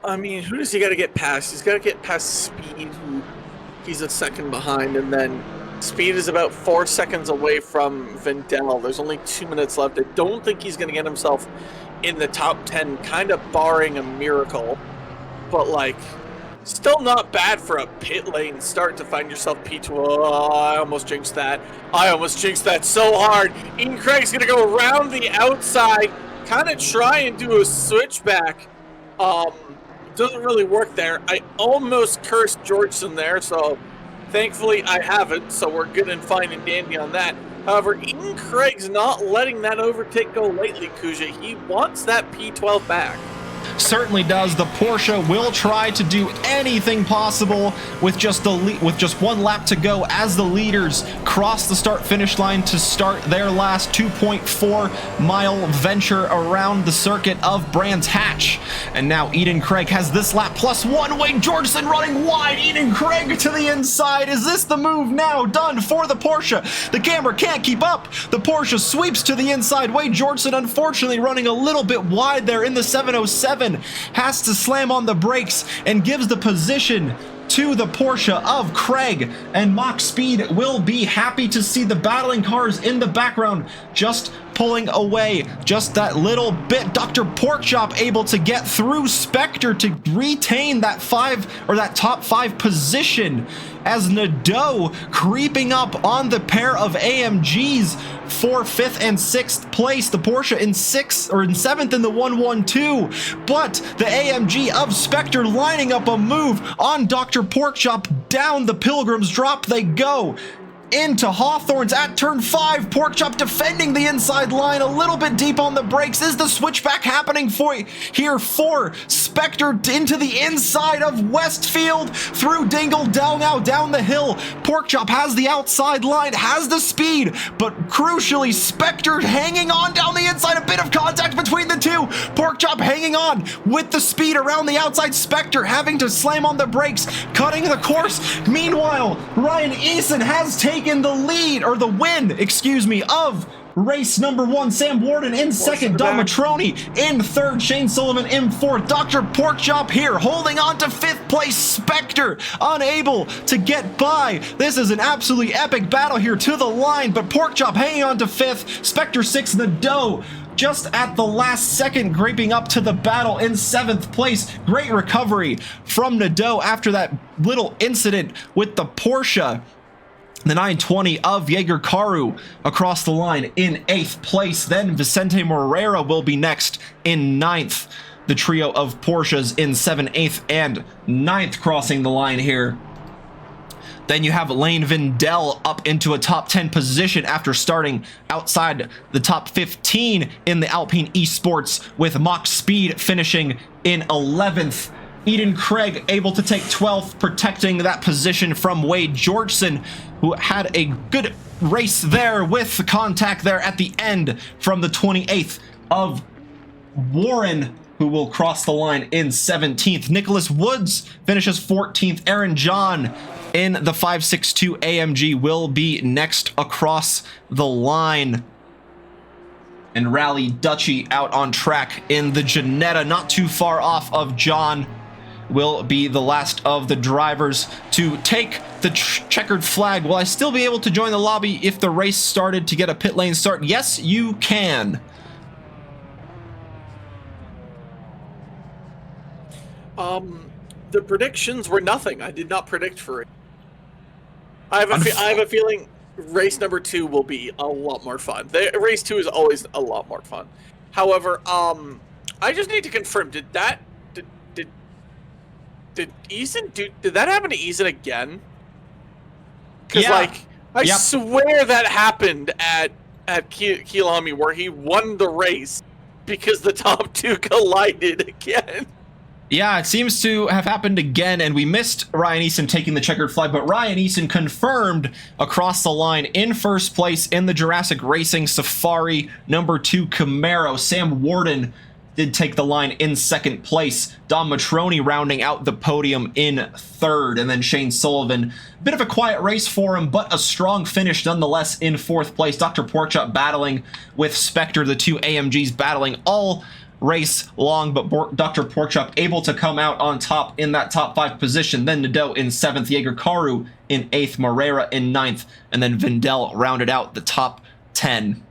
I mean, who does he got to get past? He's got to get past Speed, who he's a second behind, and then Speed is about 4 seconds away from Vendel. There's only 2 minutes left. I don't think he's going to get himself in the top 10, kind of barring a miracle. But, like, still not bad for a pit lane start to find yourself P2. Oh, I almost jinxed that. I almost jinxed that so hard. Ian Craig's going to go around the outside, kind of try and do a switchback. Doesn't really work there. I almost cursed Georgeson there, so thankfully I haven't, so we're good and fine and dandy on that. However, Ian Craig's not letting that overtake go lately, Kuja. He wants that P12 back. Certainly does. The Porsche will try to do anything possible with just one lap to go as the leaders cross the start-finish line to start their last 2.4-mile venture around the circuit of Brands Hatch. And now Eden Craig has this lap plus one. Wade Georgeson running wide. Eden Craig to the inside. Is this the move now done for the Porsche? The camera can't keep up. The Porsche sweeps to the inside. Wade Georgeson unfortunately running a little bit wide there in the 707. Has to slam on the brakes and gives the position to the Porsche of Craig, and Mach Speed will be happy to see the battling cars in the background just pulling away just that little bit. Dr. Porkchop able to get through Spectre to retain that top 5 position, as Nadeau creeping up on the pair of AMGs for 5th and 6th place. The Porsche in 7th in the 112, but the AMG of Spectre lining up a move on Dr. Porkchop. Down the Pilgrim's Drop they go into Hawthorne's at turn 5. Porkchop defending the inside line, a little bit deep on the brakes. Is the switchback happening for Spectre into the inside of Westfield through Dingle down the hill? Porkchop has the outside line, has the speed, but crucially Spectre hanging on down the inside. A bit of contact between the two. Porkchop hanging on with the speed around the outside. Spectre having to slam on the brakes, cutting the course. Meanwhile, Ryan Eason has taken the lead, or the win, excuse me, of race number 1. Sam Warden in second, Dom Matroni in third, Shane Sullivan in fourth. Dr. Porkchop here holding on to 5th place. Spectre unable to get by. This is an absolutely epic battle here to the line, but Porkchop hanging on to 5th, Spectre 6th, Nadeau just at the last second graping up to the battle in 7th place. Great recovery from Nadeau after that little incident with the Porsche. The 920 of Jaeger Karu across the line in 8th place. Then Vicente Morera will be next in 9th. The trio of Porsches in 7th, 8th, and 9th crossing the line here. Then you have Lane Vindel up into a top 10 position after starting outside the top 15 in the Alpine Esports, with Mach Speed finishing in 11th. Eden Craig able to take 12th, protecting that position from Wade Georgeson, who had a good race there with contact there at the end from the 28th of Warren, who will cross the line in 17th. Nicholas Woods finishes 14th. Aaron John in the 562 AMG will be next across the line. And Rally Dutchy out on track in the Janetta, not too far off of John, will be the last of the drivers to take the checkered flag. Will I still be able to join the lobby if the race started to get a pit lane start? Yes, you can. The predictions were nothing. I did not predict for it. I have a feeling race number 2 will be a lot more fun. Race 2 is always a lot more fun. However, I just need to confirm, did Eason did that happen to Eason again? Because I swear that happened at Kielami, where he won the race because the top 2 collided again. Yeah, it seems to have happened again, and we missed Ryan Eason taking the checkered flag, but Ryan Eason confirmed across the line in first place in the Jurassic Racing Safari number 2 Camaro. Sam Warden did take the line in second place. Dom Matroni rounding out the podium in third, and then Shane Sullivan. Bit of a quiet race for him, but a strong finish nonetheless in fourth place. Dr. Porkchop battling with Spectre, the 2 AMGs battling all race long, but Dr. Porkchop able to come out on top in that top 5 position. Then Nadeau in 7th, Jaeger Karu in 8th, Moreira in 9th, and then Vindel rounded out the top 10.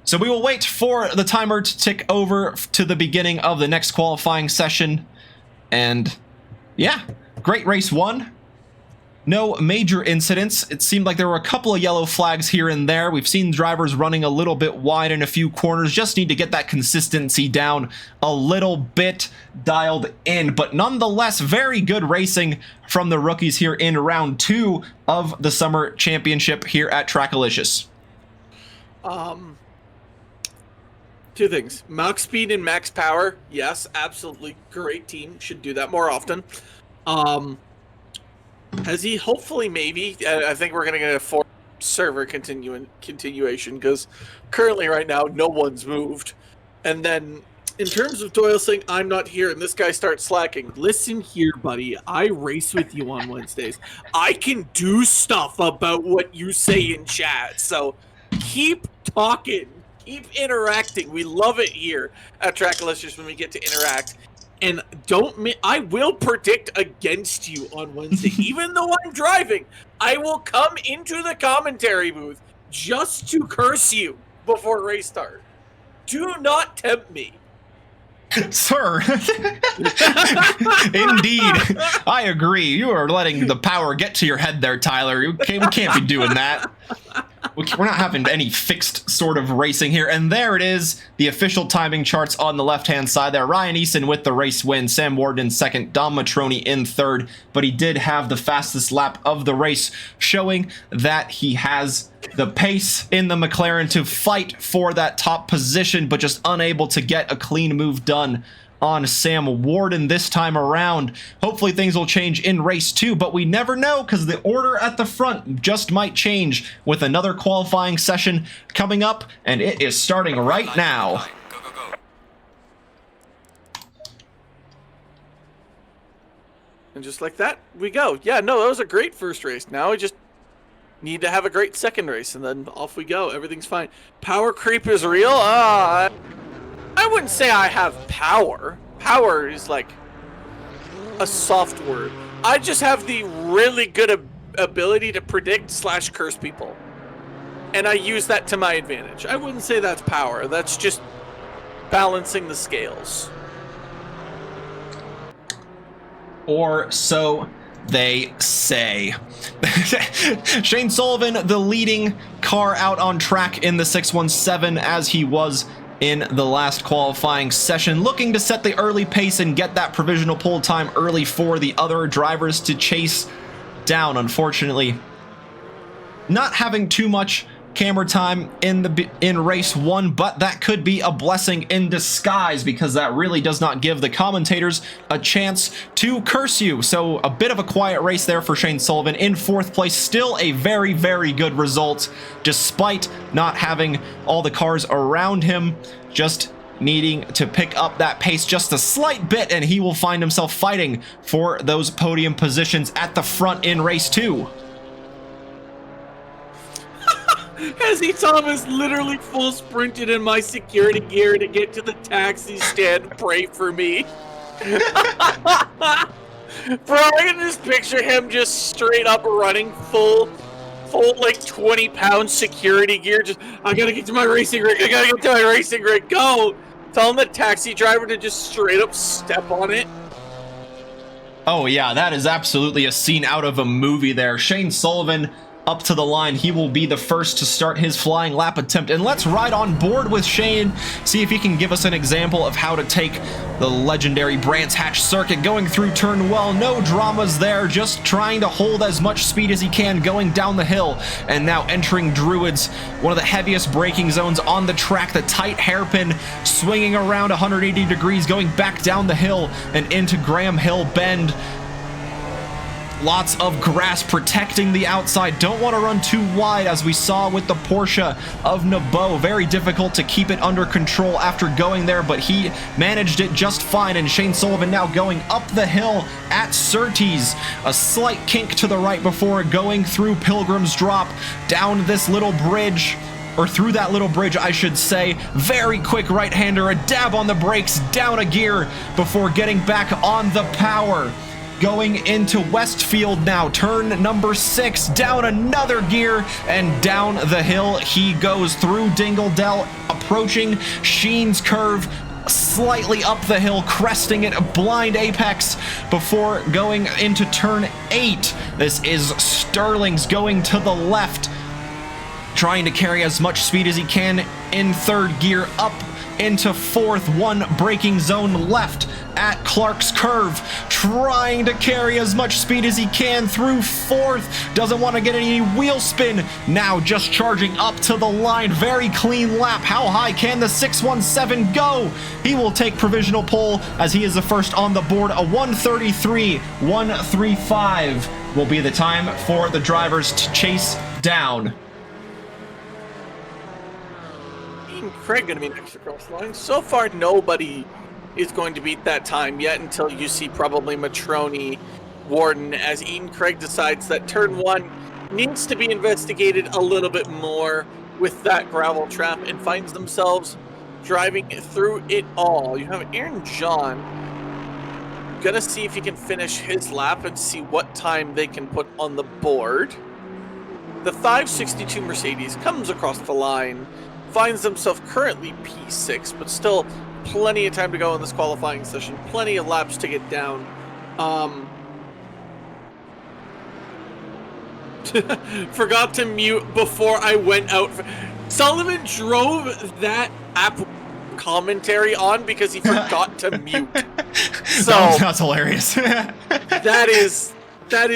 So we will wait for the timer to tick over to the beginning of the next qualifying session. And yeah, great race 1. No major incidents. It seemed like there were a couple of yellow flags here and there. We've seen drivers running a little bit wide in a few corners. Just need to get that consistency down a little bit dialed in. But nonetheless, very good racing from the rookies here in round 2 of the Summer Championship here at Trackalicious. Two things. Max speed and max power. Yes, absolutely. Great team. Should do that more often. Has he hopefully maybe, I think we're going to get a 4 server continuation because currently right now no one's moved. And then in terms of Doyle saying I'm not here and this guy starts slacking, listen here, buddy. I race with you on Wednesdays. I can do stuff about what you say in chat. So keep talking. Keep interacting. We love it here at Trackalicious when we get to interact. And I will predict against you on Wednesday. Even though I'm driving, I will come into the commentary booth just to curse you before race start. Do not tempt me. Sir, indeed, I agree. You are letting the power get to your head there, Tyler. We can't be doing that. We're not having any fixed sort of racing here. And there it is, the official timing charts on the left-hand side there. Ryan Eason with the race win, Sam Warden in 2nd, Dom Matroni in 3rd, but he did have the fastest lap of the race, showing that he has the pace in the McLaren to fight for that top position, but just unable to get a clean move done on Sam Warden this time around. Hopefully things will change in race 2, but we never know because the order at the front just might change with another qualifying session coming up, and it is starting right now. And just like that, we go. Yeah, no, that was a great first race. Now we just need to have a great second race, and then off we go. Everything's fine. Power creep is real? I wouldn't say I have power. Power is like a soft word. I just have the really good ability to predict / curse people. And I use that to my advantage. I wouldn't say that's power. That's just balancing the scales. Or so they say. Shane Sullivan, the leading car out on track in the 617 as he was in the last qualifying session, looking to set the early pace and get that provisional pole time early for the other drivers to chase down. Unfortunately, not having too much camera time in race 1, but that could be a blessing in disguise because that really does not give the commentators a chance to curse you. So a bit of a quiet race there for Shane Sullivan in 4th place. Still a very, very good result despite not having all the cars around him, just needing to pick up that pace just a slight bit, and he will find himself fighting for those podium positions at the front in race 2. Hezzy Thomas literally full sprinted in my security gear to get to the taxi stand. Pray for me. Bro, I can just picture him just straight up running full like 20-pound security gear. Just, I gotta get to my racing rig. I gotta get to my racing rig. Go. Telling the taxi driver to just straight up step on it. Oh yeah, that is absolutely a scene out of a movie there. Shane Sullivan up to the line. He will be the first to start his flying lap attempt, and let's ride on board with Shane, see if he can give us an example of how to take the legendary Brands Hatch circuit. Going through turn well, no dramas there, just trying to hold as much speed as he can going down the hill, and now entering Druids, one of the heaviest braking zones on the track. The tight hairpin swinging around 180 degrees, going back down the hill and into Graham Hill Bend. Lots of grass protecting the outside. Don't want to run too wide, as we saw with the Porsche of Nabeau. Very difficult to keep it under control after going there, but he managed it just fine. And Shane Sullivan now going up the hill at Surtees. A slight kink to the right before going through Pilgrim's Drop, down this little bridge, or through that little bridge, I should say. Very quick right-hander, a dab on the brakes, down a gear before getting back on the power. Going into Westfield now, turn number 6, down another gear, and down the hill he goes through Dingledell, approaching Sheen's curve, slightly up the hill, cresting it, a blind apex before going into turn 8. This is Sterling's going to the left, trying to carry as much speed as he can in third gear, up into fourth, one braking zone left at Clark's curve, trying to carry as much speed as he can through fourth, doesn't want to get any wheel spin, now just charging up to the line, very clean lap. How high can the 617 go? He will take provisional pole as he is the first on the board. A 1:33.135 will be the time for the drivers to chase down. Craig going to be next across the line. So far, nobody is going to beat that time yet until you see probably Matroni, Warden, as Ian Craig decides that turn 1 needs to be investigated a little bit more with that gravel trap and finds themselves driving through it all. You have Aaron John going to see if he can finish his lap and see what time they can put on the board. The 562 Mercedes comes across the line, finds himself currently P6, but still plenty of time to go in this qualifying session. Plenty of laps to get down. Forgot to mute before I went out. Sullivan drove that app commentary on because he forgot to mute. So that's hilarious. that is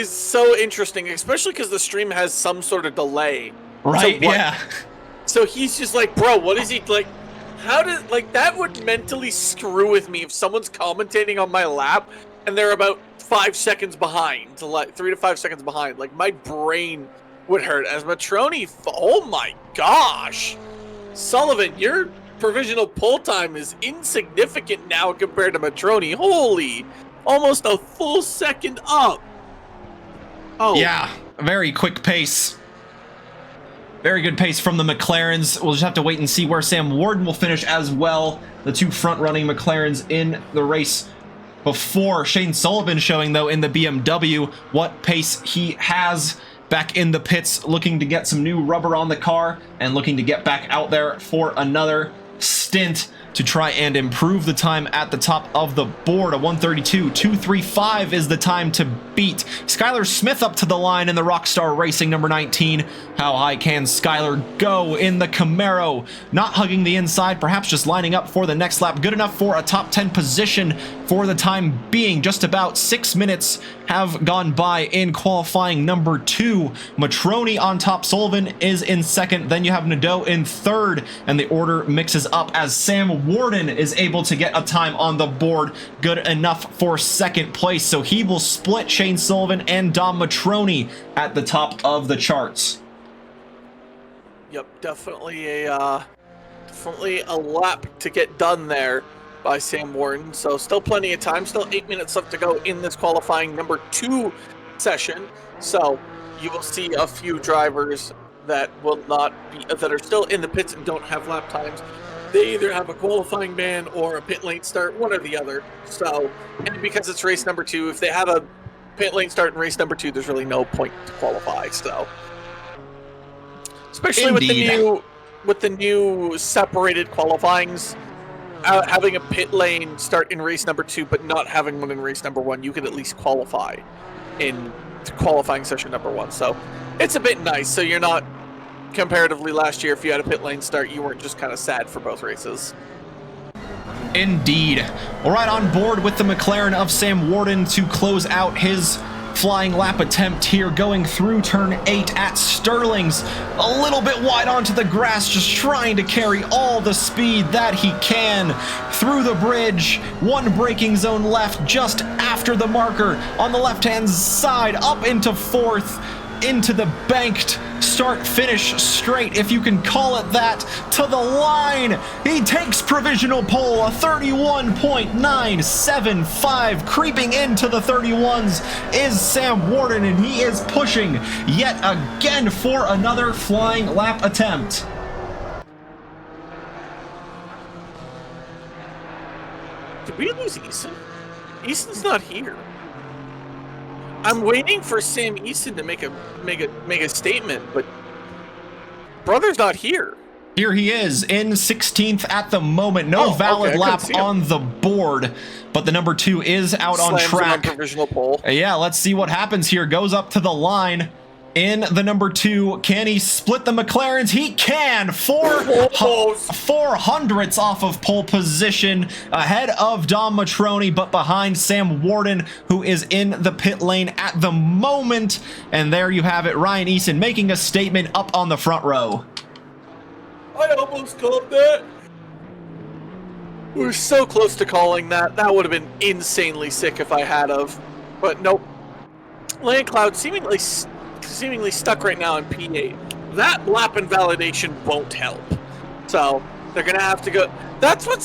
so interesting, especially because the stream has some sort of delay. Right? So yeah. So he's just like, bro, what is he like? How did like that would mentally screw with me if someone's commentating on my lap and they're about 5 seconds behind, like 3 to 5 seconds behind. Like my brain would hurt. As Matroni, oh my gosh, Sullivan, your provisional pull time is insignificant now compared to Matroni. Holy, almost a full second up. Oh yeah, very quick pace. Very good pace from the McLarens. We'll just have to wait and see where Sam Warden will finish as well. The two front-running McLarens in the race before. Shane Sullivan showing, though, in the BMW what pace he has back in the pits, looking to get some new rubber on the car and looking to get back out there for another stint to try and improve the time at the top of the board. A 1:32.235 is the time to beat. Skylar Smith up to the line in the Rockstar Racing number 19. How high can Skylar go in the Camaro? Not hugging the inside, perhaps just lining up for the next lap. Good enough for a top 10 position for the time being. Just about 6 minutes have gone by in qualifying number 2. Matroni on top, Sullivan is in second, then you have Nadeau in third, and the order mixes up as Sam Warden is able to get a time on the board, good enough for second place, so he will split Shane Sullivan and Dom Matroni at the top of the charts. Yep, definitely a lap to get done there by Sam Warden. So still plenty of time, still 8 minutes left to go in this qualifying number 2 session. So you will see a few drivers that will not be, that are still in the pits and don't have lap times. They either have a qualifying ban or a pit lane start, one or the other. So, and because it's race number 2, if they have a pit lane start in race number 2, there's really no point to qualify. So, especially Indeed. with the new separated qualifyings, having a pit lane start in race number 2, but not having one in race number 1, you could at least qualify in qualifying session number 1. So, it's a bit nice. So you're not. Comparatively last year, if you had a pit lane start, you weren't just kind of sad for both races. Indeed. All right, on board with the McLaren of Sam Warden to close out his flying lap attempt here, going through turn 8 at Sterling's. A little bit wide onto the grass, just trying to carry all the speed that he can through the bridge. One braking zone left just after the marker on the left-hand side, up into fourth, into the banked start-finish straight, if you can call it that, to the line. He takes provisional pole, a 31.975. Creeping into the 31s is Sam Warden, and he is pushing yet again for another flying lap attempt. Did we lose Eason? Eason's not here. I'm waiting for Sam Eason to make a statement, but brother's not here. Here he is in 16th at the moment. No valid lap on the board, but the number 2 is out on track. Provisional pole. Yeah, let's see what happens here. Goes up to the line in the number 2. Can he split the McLarens? He can. 400ths off of pole position, ahead of Dom Matroni, but behind Sam Warden, who is in the pit lane at the moment. And there you have it, Ryan Eason making a statement up on the front row. I almost called that. We were so close to calling that. That would have been insanely sick if I had of. But nope. Landcloud seemingly stuck right now in P8. That lap invalidation won't help. So they're going to have to go. That's what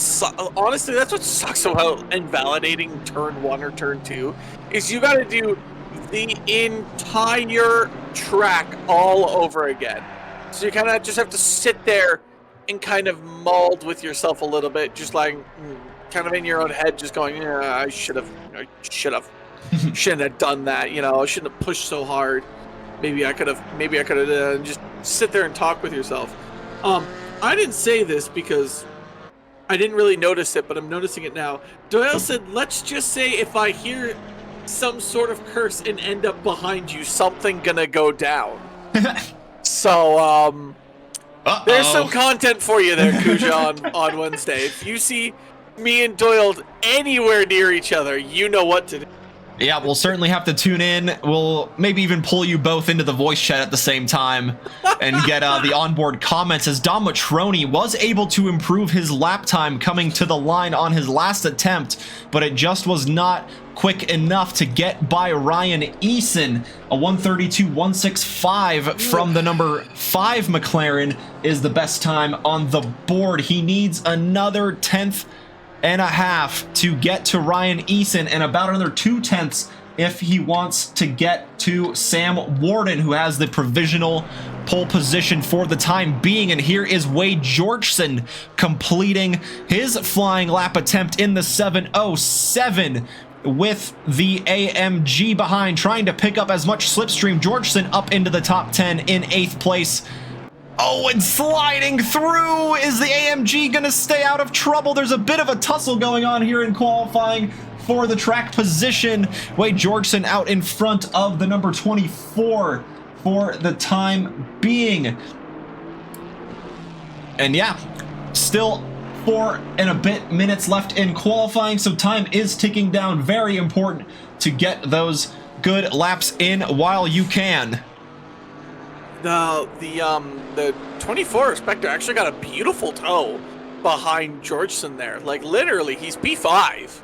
honestly, that's what sucks about invalidating turn 1 or turn 2 is you got to do the entire track all over again. So you kind of just have to sit there and kind of mold with yourself a little bit, just like kind of in your own head, just going, yeah, I shouldn't have done that. You know, I shouldn't have pushed so hard. Maybe I could have just sit there and talk with yourself. I didn't say this because I didn't really notice it, but I'm noticing it now. Doyle said, let's just say if I hear some sort of curse and end up behind you, something gonna go down. So, there's some content for you there, Kuja, on Wednesday. If you see me and Doyle anywhere near each other, you know what to do. Yeah, we'll certainly have to tune in. We'll maybe even pull you both into the voice chat at the same time and get the onboard comments, as Dom Matroni was able to improve his lap time coming to the line on his last attempt, but it just was not quick enough to get by Ryan Eason. A 132.165 from the number 5 McLaren is the best time on the board. He needs another 10th and a half to get to Ryan Eason, and about another 2/10 if he wants to get to Sam Warden, who has the provisional pole position for the time being. And here is Wade Georgeson completing his flying lap attempt in the 7:07 with the AMG behind, trying to pick up as much slipstream. Georgeson up into the top 10 in 8th place. Oh, and sliding through. Is the AMG going to stay out of trouble? There's a bit of a tussle going on here in qualifying for the track position. Wade Georgeson out in front of the number 24 for the time being. And yeah, still 4 and a bit minutes left in qualifying, so time is ticking down. Very important to get those good laps in while you can. The 24 Spectre actually got a beautiful toe behind Georgeson there. Like literally, he's P5.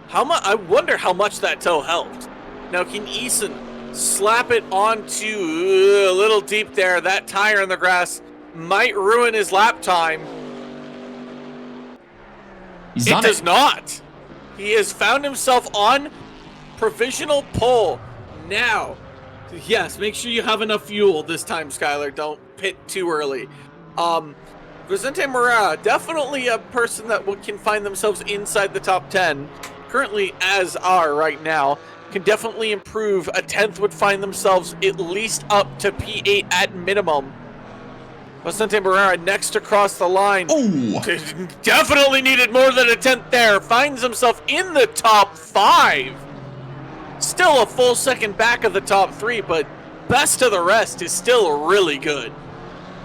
How much? I wonder how much that toe helped. Now, can Eason slap it onto a little deep there? That tire in the grass might ruin his lap time. It does not. He has found himself on provisional pole now. Yes, make sure you have enough fuel this time, Skylar. Don't pit too early. Vicente Morera, definitely a person that can find themselves inside the top 10. Currently, as are right now, can definitely improve. A 10th would find themselves at least up to P8 at minimum. Vicente Morera next across the line. Ooh. Definitely needed more than a 10th there. Finds himself in the top 5. Still a full second back of the top 3, but best of the rest is still really good.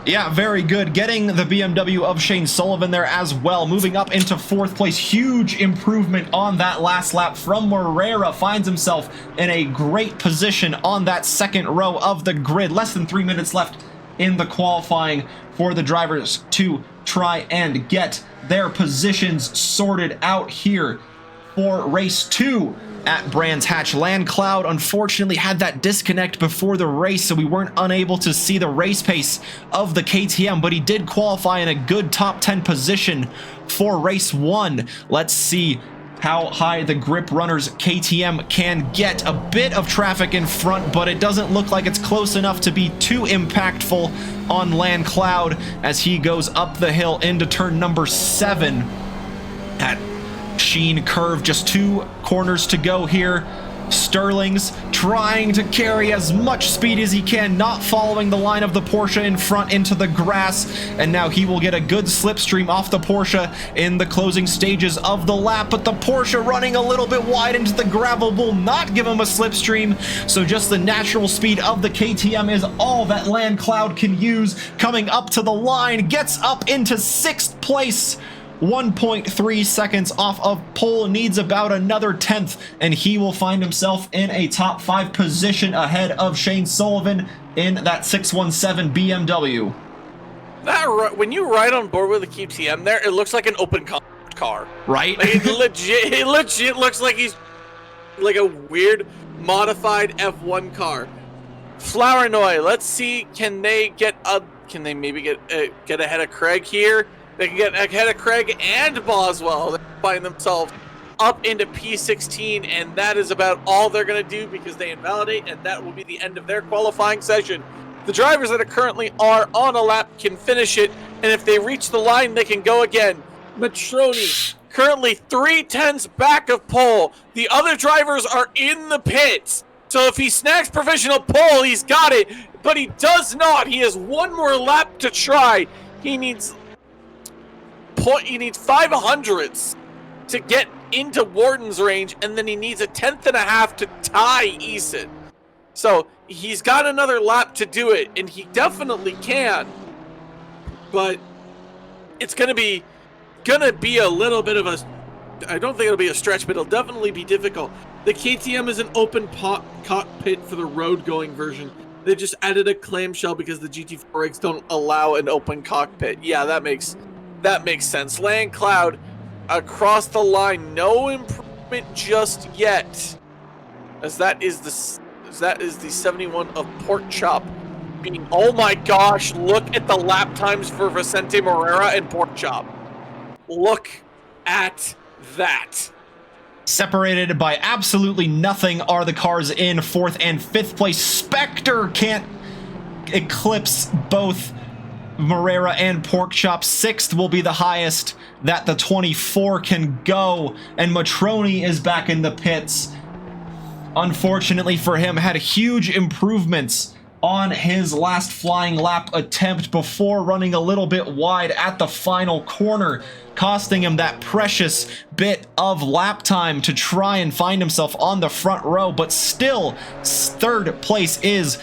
Yeah, very good. Getting the BMW of Shane Sullivan there as well. Moving up into 4th place. Huge improvement on that last lap from Morera. Finds himself in a great position on that second row of the grid. Less than 3 minutes left in the qualifying for the drivers to try and get their positions sorted out here for race 2 at Brands Hatch. Landcloud unfortunately had that disconnect before the race, so we weren't unable to see the race pace of the KTM, but he did qualify in a good top 10 position for race 1. Let's see how high the Grip Runners KTM can get. A bit of traffic in front, but it doesn't look like it's close enough to be too impactful on Landcloud as he goes up the hill into turn number 7 at machine curve. Just 2 corners to go here. Sterling's trying to carry as much speed as he can, not following the line of the Porsche in front into the grass, and now he will get a good slipstream off the Porsche in the closing stages of the lap, but the Porsche running a little bit wide into the gravel will not give him a slipstream, so just the natural speed of the KTM is all that Land Cloud can use. Coming up to the line, gets up into 6th place, 1.3 seconds off of pole, needs about another 10th, and he will find himself in a top 5 position ahead of Shane Sullivan in that 617 BMW. That when you ride on board with a KTM there, it looks like an open car. Right? Like, it legit looks like he's like a weird modified F1 car. Flournoy, let's see, can they maybe get ahead of Craig here? They can get ahead of Craig and Boswell. They find themselves up into P16, and that is about all they're going to do because they invalidate, and that will be the end of their qualifying session. The drivers that currently are on a lap can finish it, and if they reach the line, they can go again. Matroni, currently 3/10 back of pole. The other drivers are in the pits, so if he snags provisional pole, he's got it, but he does not. He has one more lap to try. He needs 500ths to get into Warden's range, and then he needs a 10.5 to tie Eason. So he's got another lap to do it, and he definitely can. But it's gonna be a little bit of a, I don't think it'll be a stretch, but it'll definitely be difficult. The KTM is an open cockpit for the road-going version. They just added a clamshell because the GT4 rigs don't allow an open cockpit. Yeah, that makes sense. Land Cloud across the line, no improvement just yet, as that is the 71 of Pork Chop being. Oh my gosh! Look at the lap times for Vicente Morera and Pork Chop. Look at that. Separated by absolutely nothing are the cars in 4th and 5th place. Spectre can't eclipse both Morera and Porkchop. 6th will be the highest that the 24 can go, and Matroni is back in the pits. Unfortunately for him, had huge improvements on his last flying lap attempt before running a little bit wide at the final corner, costing him that precious bit of lap time to try and find himself on the front row, but still 3rd place is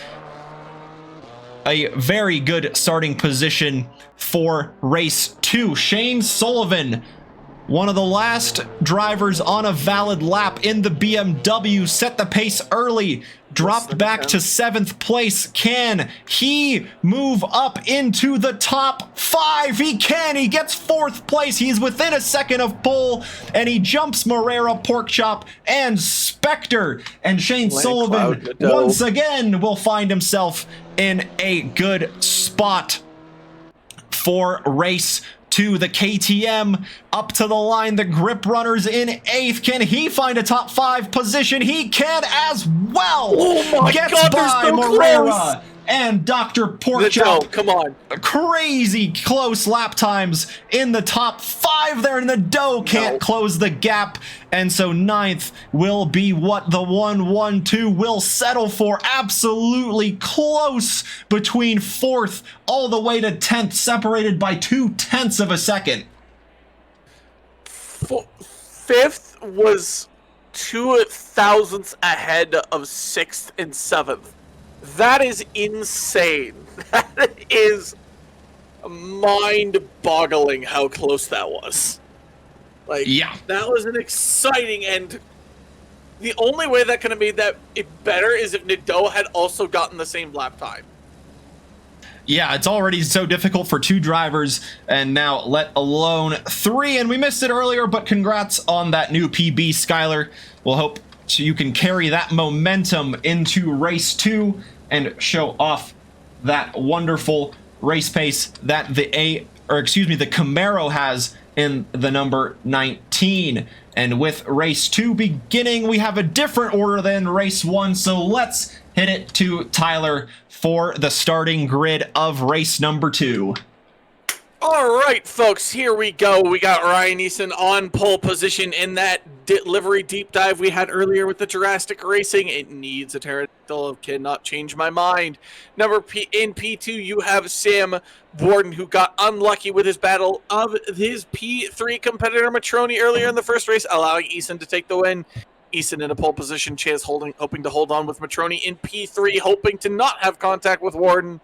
a very good starting position for race 2. Shane Sullivan, one of the last drivers on a valid lap in the BMW, set the pace early, dropped back to 7th place. Can he move up into the top 5? He can. He gets 4th place. He's within a second of pole, and he jumps Morera, Porkchop, and Spectre. And Shane Sullivan once again will find himself in a good spot for race 2. The KTM up to the line. The Grip Runners in 8th. Can he find a top 5 position? He can as well. Oh my Gets God, by they're so Morera close. and Dr. Porkchop. Come on. Crazy close lap times in the top 5 there, and the Doe can't close the gap. And so 9th will be what the 1-1-2 will settle for. Absolutely close between 4th all the way to 10th, separated by 0.2 of a second. 5th was 2 thousandths ahead of 6th and 7th. That is insane. That is mind-boggling how close that was. Like, yeah, that was an exciting end. The only way that could have made that better is if Nadeau had also gotten the same lap time. Yeah, it's already so difficult for 2 drivers, and now let alone 3. And we missed it earlier, but congrats on that new PB, Skylar. We'll hope you can carry that momentum into race 2 and show off that wonderful race pace that the Camaro has in the number 19. And with race 2 beginning, we have a different order than race 1, so let's hit it to Tyler for the starting grid of race number 2. All right, folks, here we go. We got Ryan Eason on pole position in that livery deep dive we had earlier with the Jurassic Racing. It needs a pterodactyl. Cannot change my mind. In P2, you have Sam Borden, who got unlucky with his battle of his P3 competitor Matroni earlier in the first race, allowing Eason to take the win. Eason in a pole position, Chaz hoping to hold on with Matroni in P3, hoping to not have contact with Warden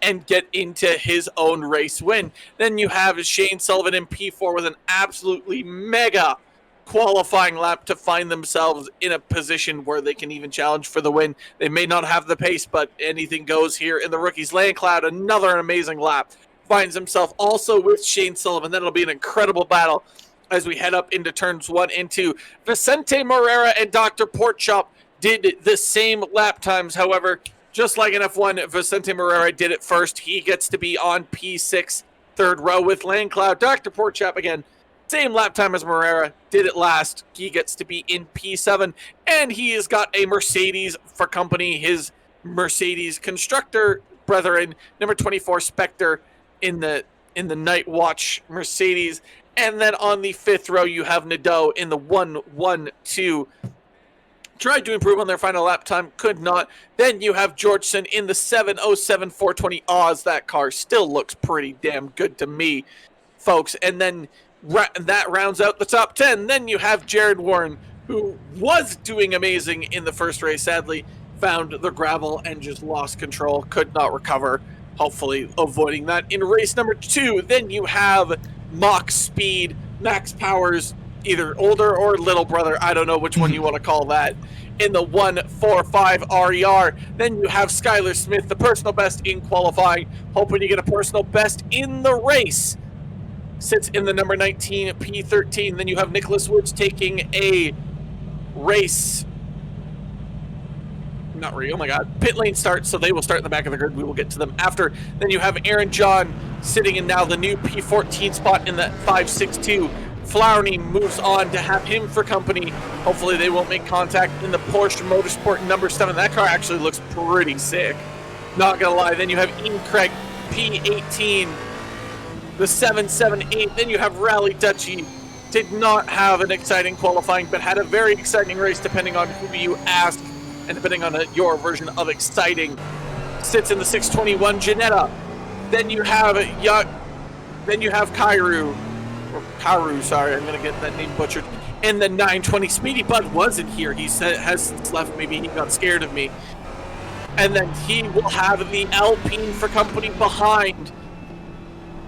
and get into his own race win. Then you have Shane Sullivan in P4 with an absolutely mega qualifying lap to find themselves in a position where they can even challenge for the win. They may not have the pace, but anything goes here in the rookies. Landcloud, another amazing lap, finds himself also with Shane Sullivan. That'll be an incredible battle as we head up into turns 1 and 2. Vicente Morera and Dr. Porkchop did the same lap times. However, just like in F1, Vicente Morera did it first. He gets to be on P6, third row with Landcloud. Dr. Porkchop, again, same lap time as Morera, did it last. He gets to be in P7, and he has got a Mercedes for company, his Mercedes constructor brethren, number 24 Spectre in the Night Watch Mercedes. And then on the fifth row, you have Nadeau in the 1-1-2. Tried to improve on their final lap time, could not. Then you have Georgeson in the 707-420 Oz. That car still looks pretty damn good to me, folks. And then that rounds out the top 10. Then you have Jared Warren, who was doing amazing in the first race. Sadly, found the gravel and just lost control, could not recover. Hopefully avoiding that in race number 2. Then you have Mach Speed, Max Powers, either older or little brother, I don't know which one you want to call that, in the 145 RER. Then you have Skylar Smith, the personal best in qualifying, hoping to get a personal best in the race. Sits in the number 19 P13. Then you have Nicholas Woods taking a race. Not really, oh my god. Pit lane starts, so they will start in the back of the grid. We will get to them after. Then you have Aaron John sitting in now the new P14 spot in the 562. Flowney moves on to have him for company. Hopefully they won't make contact in the Porsche Motorsport number 7. That car actually looks pretty sick. Not gonna lie. Then you have Ian Craig, P18, the 778. Then you have Rally Dutchy. Did not have an exciting qualifying, but had a very exciting race depending on who you ask and depending on your version of exciting. Sits in the 621 Janetta. Then you have Karu, sorry, I'm gonna get that name butchered. And the 920 Speedy Bud wasn't here. He has since left. Maybe he got scared of me. And then he will have the Alpine for company behind,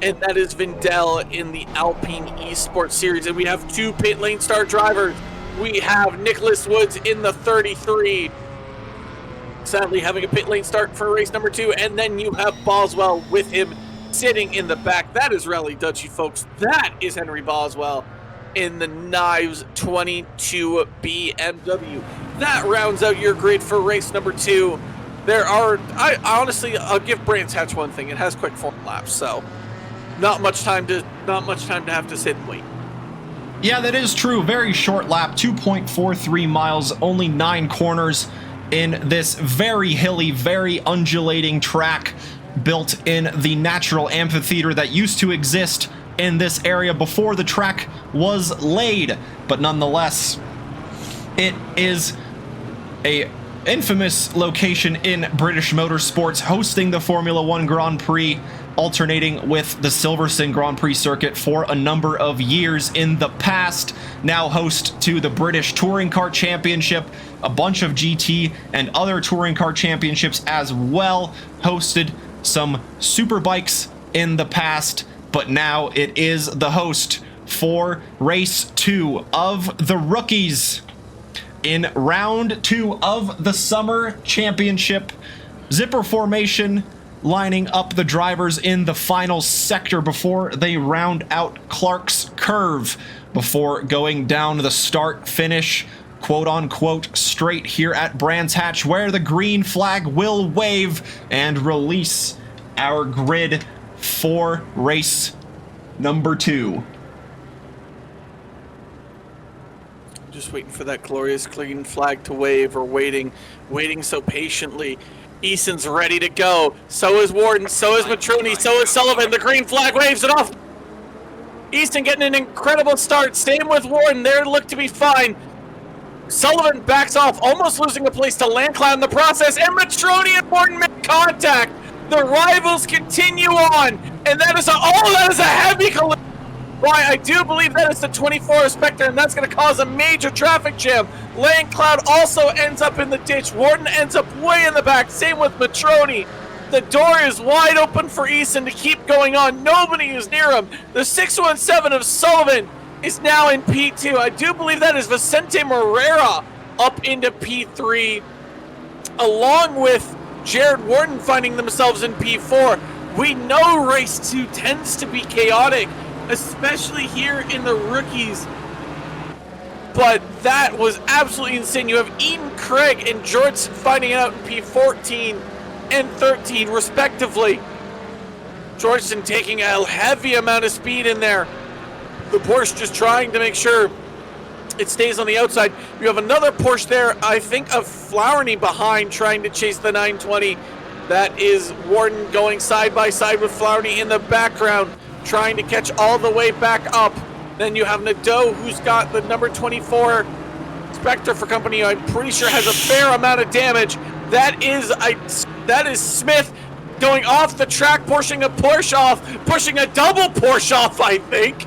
and that is Vindel in the Alpine Esports Series. And we have 2 pit lane star drivers. We have Nicholas Woods in the 33, sadly having a pit lane start for race number 2. And then you have Boswell with him sitting in the back. That is Rally Dutchy, folks. That is Henry Boswell in the Knives 22 BMW. That rounds out your grid for race number 2. I'll give Brands Hatch one thing. It has quick 4 laps, so not much time to have to sit and wait. Yeah, that is true. Very short lap, 2.43 miles, only 9 corners in this very hilly, very undulating track built in the natural amphitheater that used to exist in this area before the track was laid. But nonetheless, it is a infamous location in British motorsports, hosting the Formula One Grand Prix, alternating with the Silverstone Grand Prix circuit for a number of years in the past. Now host to the British Touring Car Championship, a bunch of GT and other touring car championships as well. Hosted some superbikes in the past, but now it is the host for race 2 of the rookies in round 2 of the summer championship. Zipper formation lining up the drivers in the final sector before they round out Clark's curve before going down the start finish, quote unquote, straight here at Brands Hatch, where the green flag will wave and release our grid for race number 2. Just waiting for that glorious green flag to wave, or waiting so patiently. Eason's ready to go. So is Warden, so is Matroni, so is Sullivan. The green flag waves it off. Easton getting an incredible start. Same with Warden. They look to be fine. Sullivan backs off, almost losing a place to Landcloud in the process. And Matroni and Warden make contact. The rivals continue on. And that is a heavy collision. Why, I do believe that is the 24 Spectre, and that's going to cause a major traffic jam. Landcloud also ends up in the ditch. Warden ends up way in the back. Same with Matroni. The door is wide open for Easton to keep going on. Nobody is near him. The 617 of Sullivan is now in P2. I do believe that is Vicente Morera up into P3, along with Jared Warden finding themselves in P4. We know race 2 tends to be chaotic, especially here in the rookies. But that was absolutely insane. You have Eden Craig and Jordan fighting it out in P14 and 13 respectively. Georgeson taking a heavy amount of speed in there. The Porsche just trying to make sure it stays on the outside. You have another Porsche there, I think, of Flowerny behind, trying to chase the 920. That is Warden going side by side with Flowerny in the background, trying to catch all the way back up. Then you have Nadeau, who's got the number 24 Spectre for company. I'm pretty sure has a fair amount of damage. That is Smith going off the track, pushing a Porsche off, pushing a double Porsche off, I think.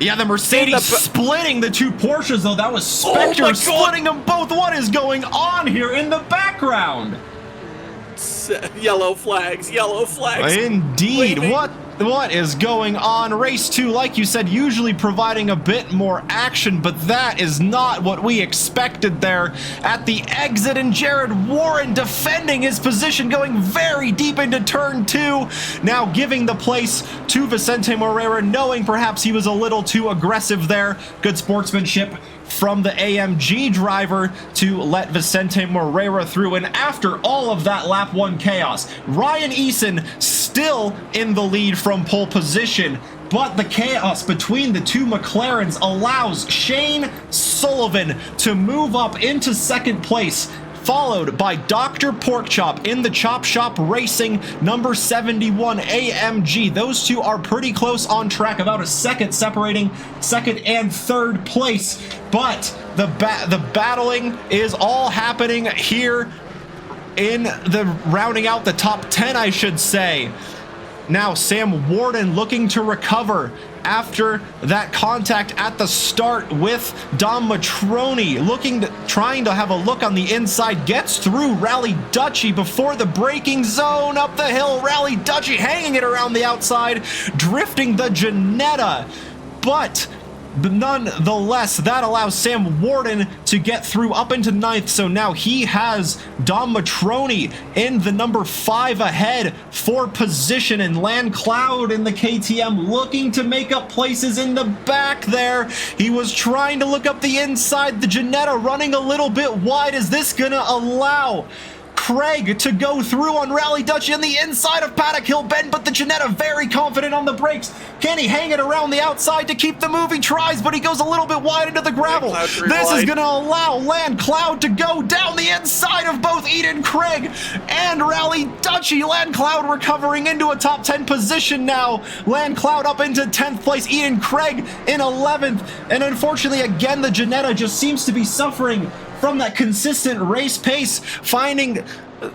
Yeah, the Mercedes splitting the two Porsches, though. That was Spectre splitting them both. What is going on here in the background? Yellow flags, yellow flags. Indeed. Waving. What is going on? Race 2, like you said, usually providing a bit more action, but that is not what we expected there at the exit. And Jared Warren defending his position, going very deep into turn 2, now giving the place to Vicente Morera, knowing perhaps he was a little too aggressive there. Good sportsmanship from the AMG driver to let Vicente Morera through. And after all of that lap 1 chaos, Ryan Eason still in the lead from pole position, but the chaos between the two McLarens allows Shane Sullivan to move up into second place, followed by Dr. Porkchop in the Chop Shop Racing number 71 AMG. Those two are pretty close on track, about a second separating second and third place. But the battling is all happening here in the rounding out the top 10, I should say. Now Sam Warden looking to recover after that contact at the start with Dom Matroni, trying to have a look on the inside, gets through Rally Dutchy before the braking zone up the hill. Rally Dutchy hanging it around the outside, drifting the Ginetta, but nonetheless, that allows Sam Warden to get through up into 9th, so now he has Dom Matroni in the number 5 ahead for position, and Landcloud in the KTM looking to make up places in the back there. He was trying to look up the inside, the Ginetta running a little bit wide. Is this gonna allow Craig to go through on Rally Dutchy on the inside of Paddock Hill Bend, but the Ginetta very confident on the brakes. Can he hang it around the outside to keep the move? He tries, but he goes a little bit wide into the gravel. This is going to allow Landcloud to go down the inside of both Eden Craig and Rally Dutchy. Landcloud recovering into a top 10 position now. Landcloud up into 10th place, Eden Craig in 11th. And unfortunately, again, the Ginetta just seems to be suffering from that consistent race pace,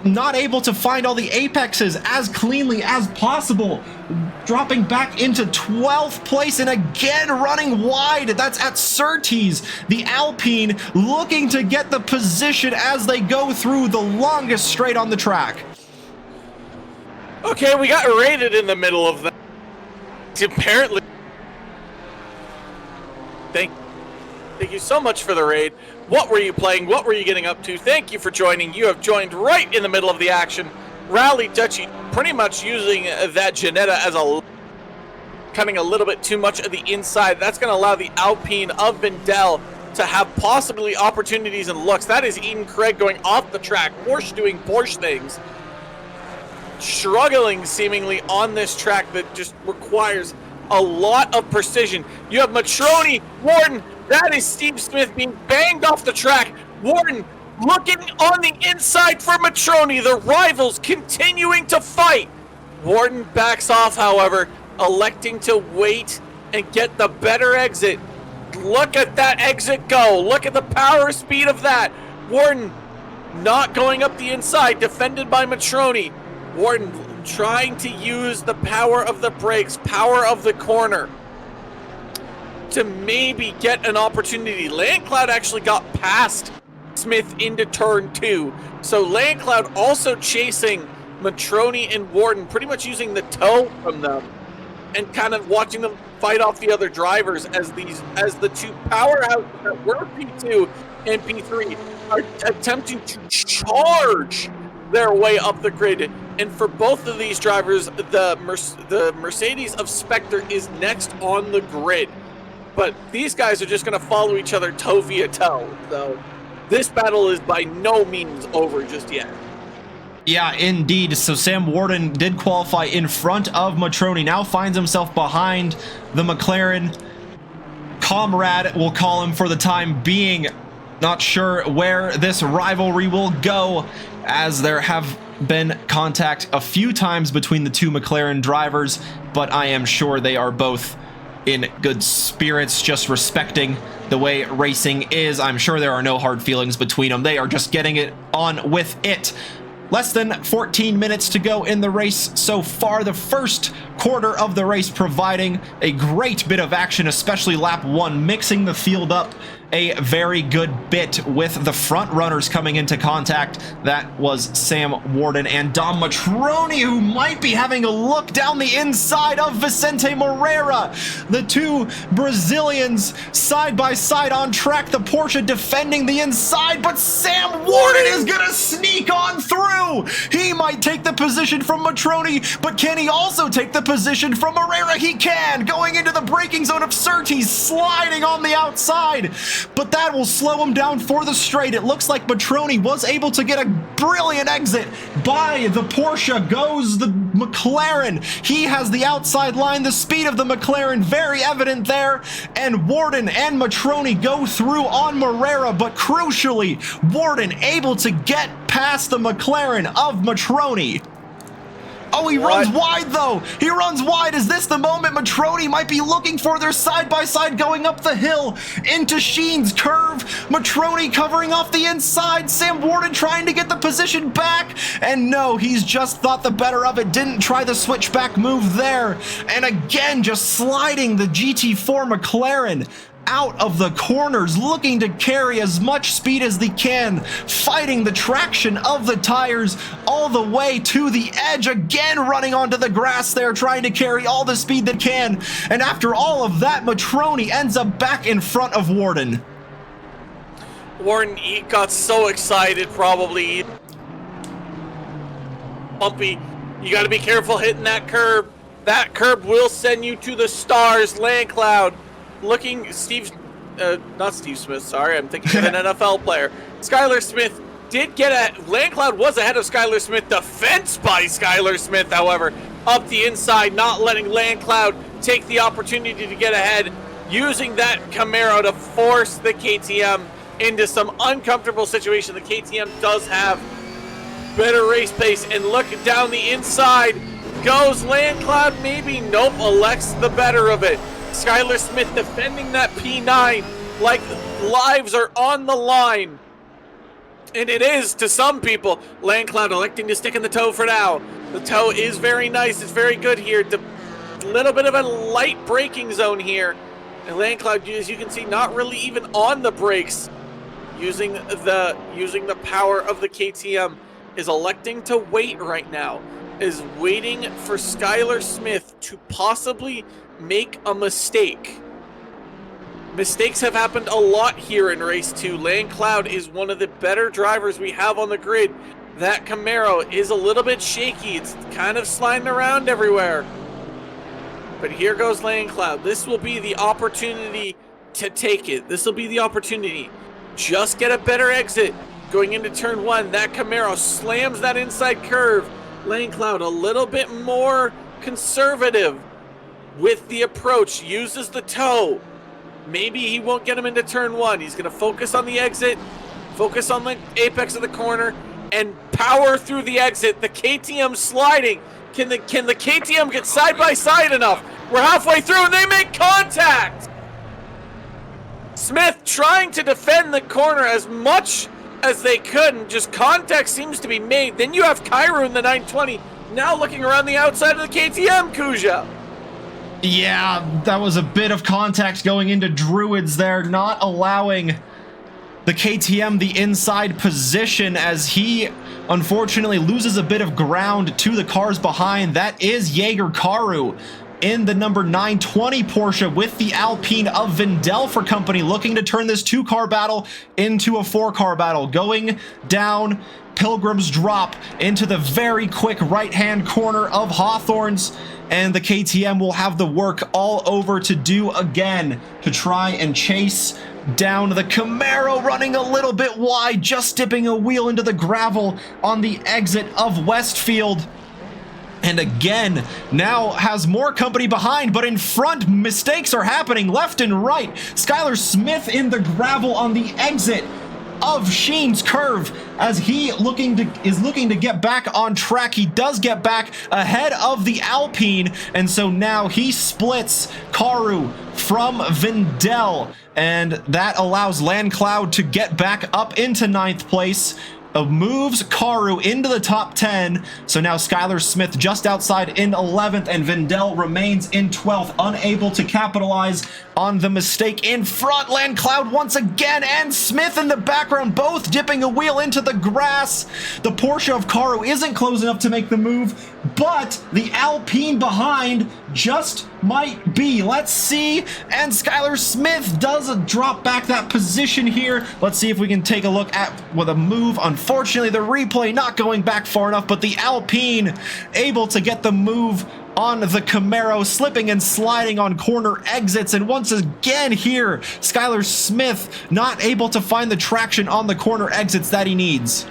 not able to find all the apexes as cleanly as possible, dropping back into 12th place and again running wide. That's at Surtees. The Alpine looking to get the position as they go through the longest straight on the track. Okay, we got raided in the middle of that. Apparently. Thank you so much for the raid. What were you playing? What were you getting up to? Thank you for joining. You have joined right in the middle of the action. Rally Dutchy pretty much using that Ginetta as cutting a little bit too much of the inside. That's going to allow the Alpine of Vindel to have possibly opportunities and looks. That is Eden Craig going off the track. Porsche doing Porsche things. Struggling seemingly on this track that just requires a lot of precision. You have Matroni, Warden. That is Steve Smith being banged off the track. Warden looking on the inside for Matroni. The rivals continuing to fight. Warden backs off, however, electing to wait and get the better exit. Look at that exit go. Look at the power speed of that. Warden not going up the inside, defended by Matroni. Warden trying to use the power of the brakes, power of the corner to maybe get an opportunity. Landcloud actually got past Smith into turn 2. So Landcloud also chasing Matroni and Warden, pretty much using the toe from them and kind of watching them fight off the other drivers as the two powerhouses that were P2 and P3 are attempting to charge their way up the grid. And for both of these drivers, the Mercedes of Spectre is next on the grid. But these guys are just going to follow each other toe via toe. So this battle is by no means over just yet. Yeah, indeed. So Sam Warden did qualify in front of Matroni, now finds himself behind the McLaren comrade, we'll call him for the time being. Not sure where this rivalry will go, as there have been contact a few times between the two McLaren drivers, but I am sure they are both in good spirits, just respecting the way racing is. I'm sure there are no hard feelings between them. They are just getting it on with it. Less than 14 minutes to go in the race so far. The first quarter of the race providing a great bit of action, especially lap 1, mixing the field up a very good bit with the front runners coming into contact. That was Sam Warden and Dom Matroni, who might be having a look down the inside of Vicente Moreira. The two Brazilians side by side on track, the Porsche defending the inside, but Sam Warden is gonna sneak on through. He might take the position from Matroni, but can he also take the position from Moreira? He can, going into the braking zone of Surtees, sliding on the outside. But that will slow him down for the straight. It looks like Matroni was able to get a brilliant exit. By the Porsche goes the McLaren. He has the outside line, the speed of the McLaren very evident there. And Warden and Matroni go through on Moreira, but crucially, Warden able to get past the McLaren of Matroni. Oh, he runs wide, though. He runs wide. Is this the moment Matroni might be looking for? Their side-by-side going up the hill into Sheen's curve. Matroni covering off the inside. Sam Warden trying to get the position back. And no, he's just thought the better of it. Didn't try the switchback move there. And again, just sliding the GT4 McLaren out of the corners, looking to carry as much speed as they can, fighting the traction of the tires all the way to the edge, again running onto the grass there, trying to carry all the speed they can. And after all of that, Matroni ends up back in front of Warden. Warden, he got so excited, probably. Bumpy, you got to be careful hitting that curb. That curb will send you to the stars. Landcloud looking, not Steve Smith, sorry, I'm thinking of an NFL player. Skylar Smith did get Landcloud was ahead of Skylar Smith, defense by Skylar Smith, however, up the inside, not letting Landcloud take the opportunity to get ahead, using that Camaro to force the KTM into some uncomfortable situation. The KTM does have better race pace, and look down the inside goes Landcloud, maybe, nope, elects the better of it. Skylar Smith defending that P9 like lives are on the line. And it is to some people. Landcloud electing to stick in the toe for now. The toe is very nice. It's very good here. A little bit of a light braking zone here. And Landcloud, as you can see, not really even on the brakes. Using the power of the KTM, is electing to wait right now. Is waiting for Skylar Smith to possibly make a mistake. Mistakes have happened a lot here in race 2. Landcloud is one of the better drivers we have on the grid. That Camaro is a little bit shaky. It's kind of sliding around everywhere. But here goes Landcloud. This will be the opportunity to take it. This will be the opportunity. Just get a better exit. Going into turn 1, that Camaro slams that inside curve. Landcloud a little bit more conservative with the approach, uses the toe. Maybe he won't get him into turn 1. He's going to focus on the exit, Focus on the apex of the corner and power through the exit. The KTM sliding. Can the KTM get side by side enough? We're halfway through and they make contact. Smith trying to defend the corner as much as they could, and just contact seems to be made. Then you have Cairo in the 920 now looking around the outside of the KTM, Kuja. Yeah, that was a bit of contact going into Druids there, not allowing the KTM the inside position as he unfortunately loses a bit of ground to the cars behind. That is Jaeger Karu in the number 920 Porsche with the Alpine of Vindel for company, looking to turn this 2-car battle into a 4-car battle. Going down Pilgrim's Drop into the very quick right-hand corner of Hawthorne's, and the KTM will have the work all over to do again to try and chase down the Camaro, running a little bit wide, just dipping a wheel into the gravel on the exit of Westfield. And again, now has more company behind, but in front, mistakes are happening left and right. Skylar Smith in the gravel on the exit of Sheen's Curve as he is looking to get back on track. He does get back ahead of the Alpine, and so now he splits Karu from Vindel, and that allows Landcloud to get back up into 9th place. Moves Karu into the top 10, so now Skylar Smith just outside in 11th, and Vindel remains in 12th, unable to capitalize on the mistake in front. Landcloud once again, and Smith in the background, both dipping a wheel into the grass. The Porsche of Karu isn't close enough to make the move, but the Alpine behind just might be. Let's see, and Skylar Smith does drop back that position here. Let's see if we can take a look at with a move. Unfortunately, the replay not going back far enough, but the Alpine able to get the move on the Camaro, slipping and sliding on corner exits, and once again here, Skylar Smith not able to find the traction on the corner exits that he needs.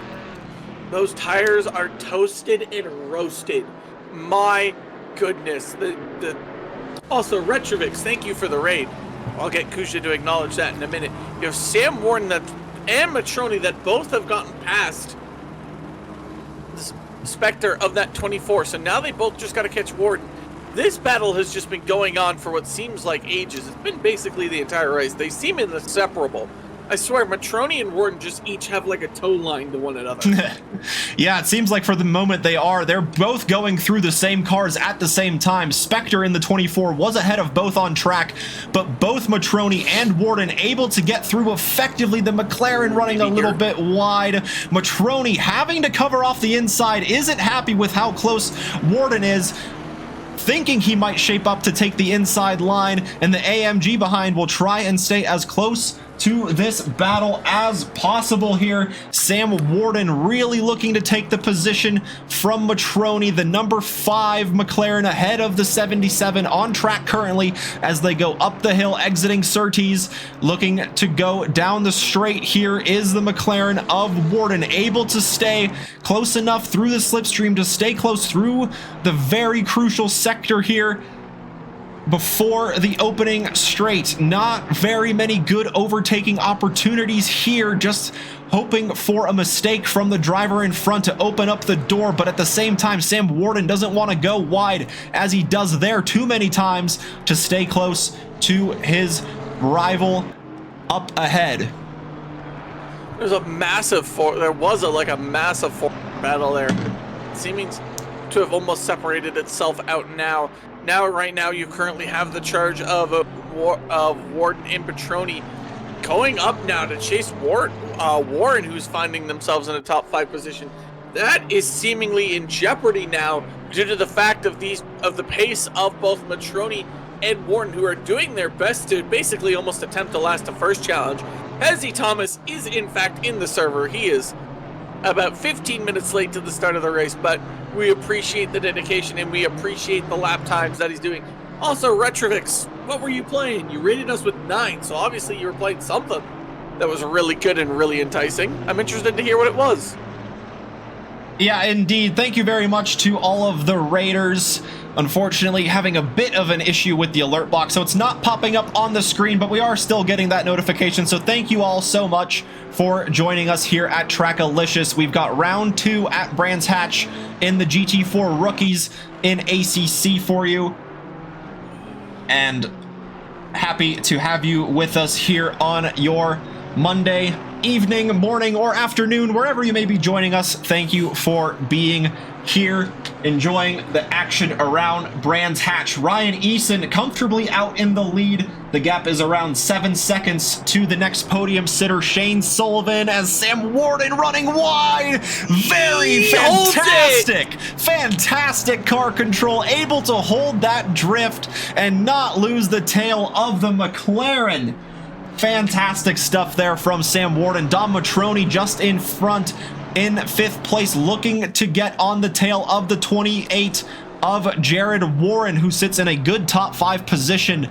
Those tires are toasted and roasted. My goodness. Also, Retrovix, thank you for the raid. I'll get Kusha to acknowledge that in a minute. You have Sam Warden and Matroni that both have gotten past Spectre of that 24, so now they both just got to catch Warden. This battle has just been going on for what seems like ages. It's been basically the entire race. They seem inseparable. I swear, Matroni and Warden just each have like a tow line to one another. Yeah, it seems like for the moment they are. They're both going through the same cars at the same time. Spectre in the 24 was ahead of both on track, but both Matroni and Warden able to get through effectively. The McLaren running a little bit wide. Matroni having to cover off the inside, isn't happy with how close Warden is, thinking he might shape up to take the inside line, and the AMG behind will try and stay as close to this battle as possible here. Sam Warden really looking to take the position from Matroni. The number 5 McLaren ahead of the 77 on track currently as they go up the hill, exiting Surtees. Looking to go down the straight here is the McLaren of Warden, able to stay close enough through the slipstream to stay close through the very crucial sector here before the opening straight. Not very many good overtaking opportunities here, just hoping for a mistake from the driver in front to open up the door, but at the same time Sam Warden doesn't want to go wide as he does there too many times to stay close to his rival up ahead. There's a massive a massive battle there, seeming to have almost separated itself out now. Right now, you currently have the charge of Warden and Petroni going up now to chase Warren, who's finding themselves in a top 5 position. That is seemingly in jeopardy now due to the fact of the pace of both Matroni and Warren, who are doing their best to basically almost attempt to last the first challenge. Hezzy Thomas is in fact in the server. He is about 15 minutes late to the start of the race, but we appreciate the dedication and we appreciate the lap times that he's doing. Also, Retrovix, what were you playing? You rated us with 9, so obviously you were playing something that was really good and really enticing. I'm interested to hear what it was. Yeah, indeed. Thank you very much to all of the raiders unfortunately having a bit of an issue with the alert box, so it's not popping up on the screen, but we are still getting that notification. So thank you all so much for joining us here at Trackalicious. We've got round 2 at Brands Hatch in the GT4 Rookies in ACC for you, and happy to have you with us here on your Monday evening, morning, or afternoon, wherever you may be joining us. Thank you for being here, enjoying the action around Brands Hatch. Ryan Eason comfortably out in the lead. The gap is around 7 seconds to the next podium sitter, Shane Sullivan, as Sam Warden running wide. Very fantastic car control, able to hold that drift and not lose the tail of the McLaren. Fantastic stuff there from Sam Warden. Dom Matroni just in front in 5th place, looking to get on the tail of the 28 of Jared Warren, who sits in a good top 5 position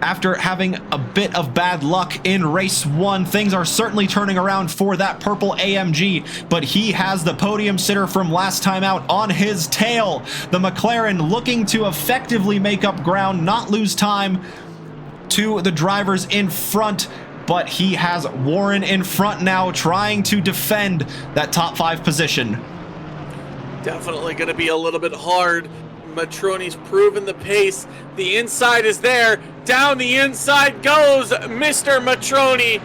after having a bit of bad luck in race 1. Things are certainly turning around for that purple AMG, but he has the podium sitter from last time out on his tail. The McLaren looking to effectively make up ground, not lose time to the drivers in front, but he has Warren in front now, trying to defend that top 5 position. Definitely going to be a little bit hard. Matroni's proven the pace. The inside is there. Down the inside goes Mr. Matroni.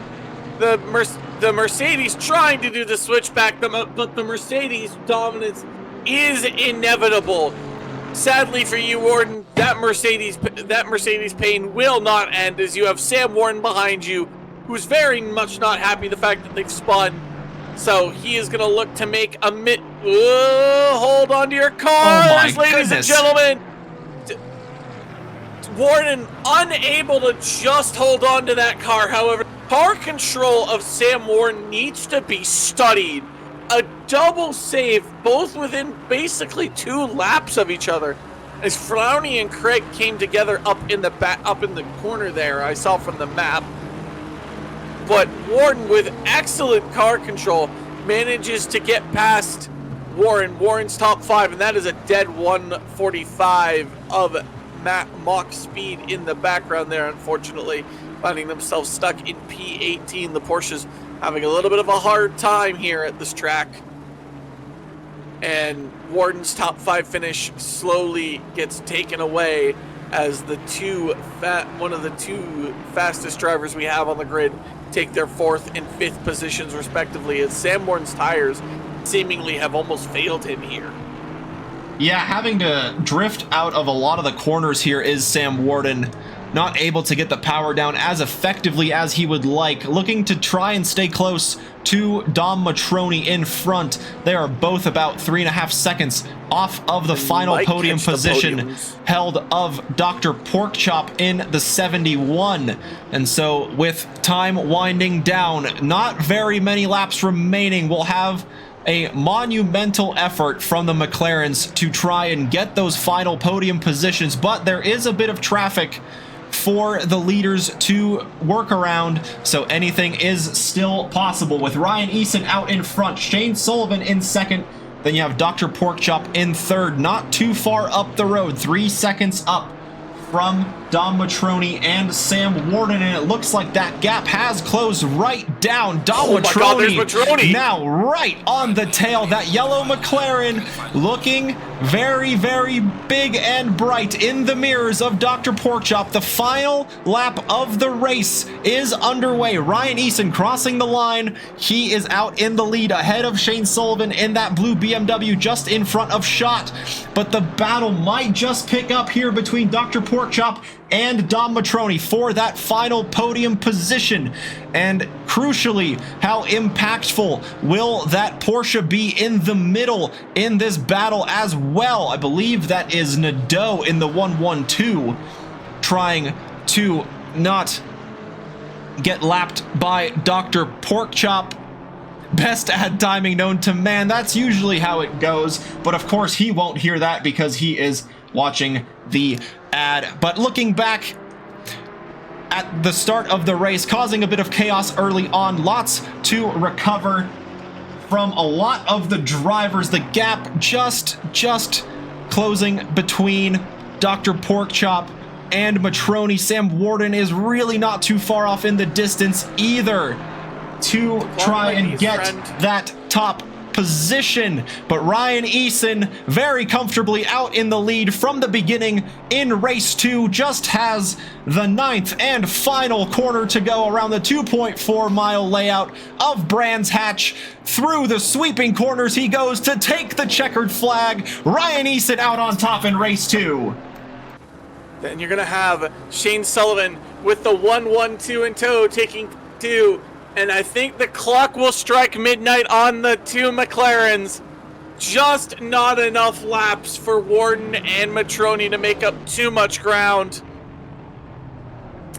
The Mercedes trying to do the switchback, but the Mercedes dominance is inevitable. Sadly for you, Warden, that Mercedes pain will not end, as you have Sam Warren behind you, who's very much not happy the fact that they've spun. So he is going to look to make a hold on to your cars, ladies and gentlemen. Warden unable to just hold on to that car. However, car control of Sam Warren needs to be studied. A double save, both within basically 2 laps of each other, as Flowney and Craig came together up in the corner there. I saw from the map. But Warden, with excellent car control, manages to get past Warren. Warren's top 5, and that is a dead 145 of Mach speed in the background there, unfortunately, finding themselves stuck in P18. The Porsches having a little bit of a hard time here at this track. And Warden's top 5 finish slowly gets taken away as one of the 2 fastest drivers we have on the grid take their 4th and 5th positions respectively, as Sam Warden's tires seemingly have almost failed him here. Yeah, having to drift out of a lot of the corners here is Sam Warden. Not able to get the power down as effectively as he would like. Looking to try and stay close to Dom Matroni in front. They are both about 3.5 seconds off of the final podium position held of Dr. Porkchop in the 71. And so with time winding down, not very many laps remaining, we'll have a monumental effort from the McLarens to try and get those final podium positions, but there is a bit of traffic for the leaders to work around, so anything is still possible. With Ryan Eason out in front, Shane Sullivan in 2nd, then you have Dr. Porkchop in 3rd, not too far up the road, 3 seconds up from Dom Matroni and Sam Warden, and it looks like that gap has closed right down. Dom Matroni now right on the tail. That yellow McLaren looking very, very big and bright in the mirrors of Dr. Porkchop. The final lap of the race is underway. Ryan Eason crossing the line. He is out in the lead ahead of Shane Sullivan in that blue BMW, just in front of Schott. But the battle might just pick up here between Dr. Porkchop and Dom Matroni for that final podium position. And crucially, how impactful will that Porsche be in the middle in this battle as well? I believe that is Nadeau in the 112, trying to not get lapped by Dr. Porkchop. Best ad timing known to man. That's usually how it goes, but of course he won't hear that because he is watching the ad. But looking back at the start of the race, causing a bit of chaos early on, lots to recover from a lot of the drivers. The gap just closing between Dr. Porkchop and Matroni. Sam Warden is really not too far off in the distance either to try and get that top position, but Ryan Eason very comfortably out in the lead from the beginning in race 2, just has the 9th and final corner to go around the 2.4 mile layout of Brands Hatch. Through the sweeping corners he goes to take the checkered flag. Ryan Eason out on top in race 2. Then you're gonna have Shane Sullivan with the 1-1-2 in tow, taking 2. And I think the clock will strike midnight on the 2 McLarens. Just not enough laps for Warden and Matroni to make up too much ground.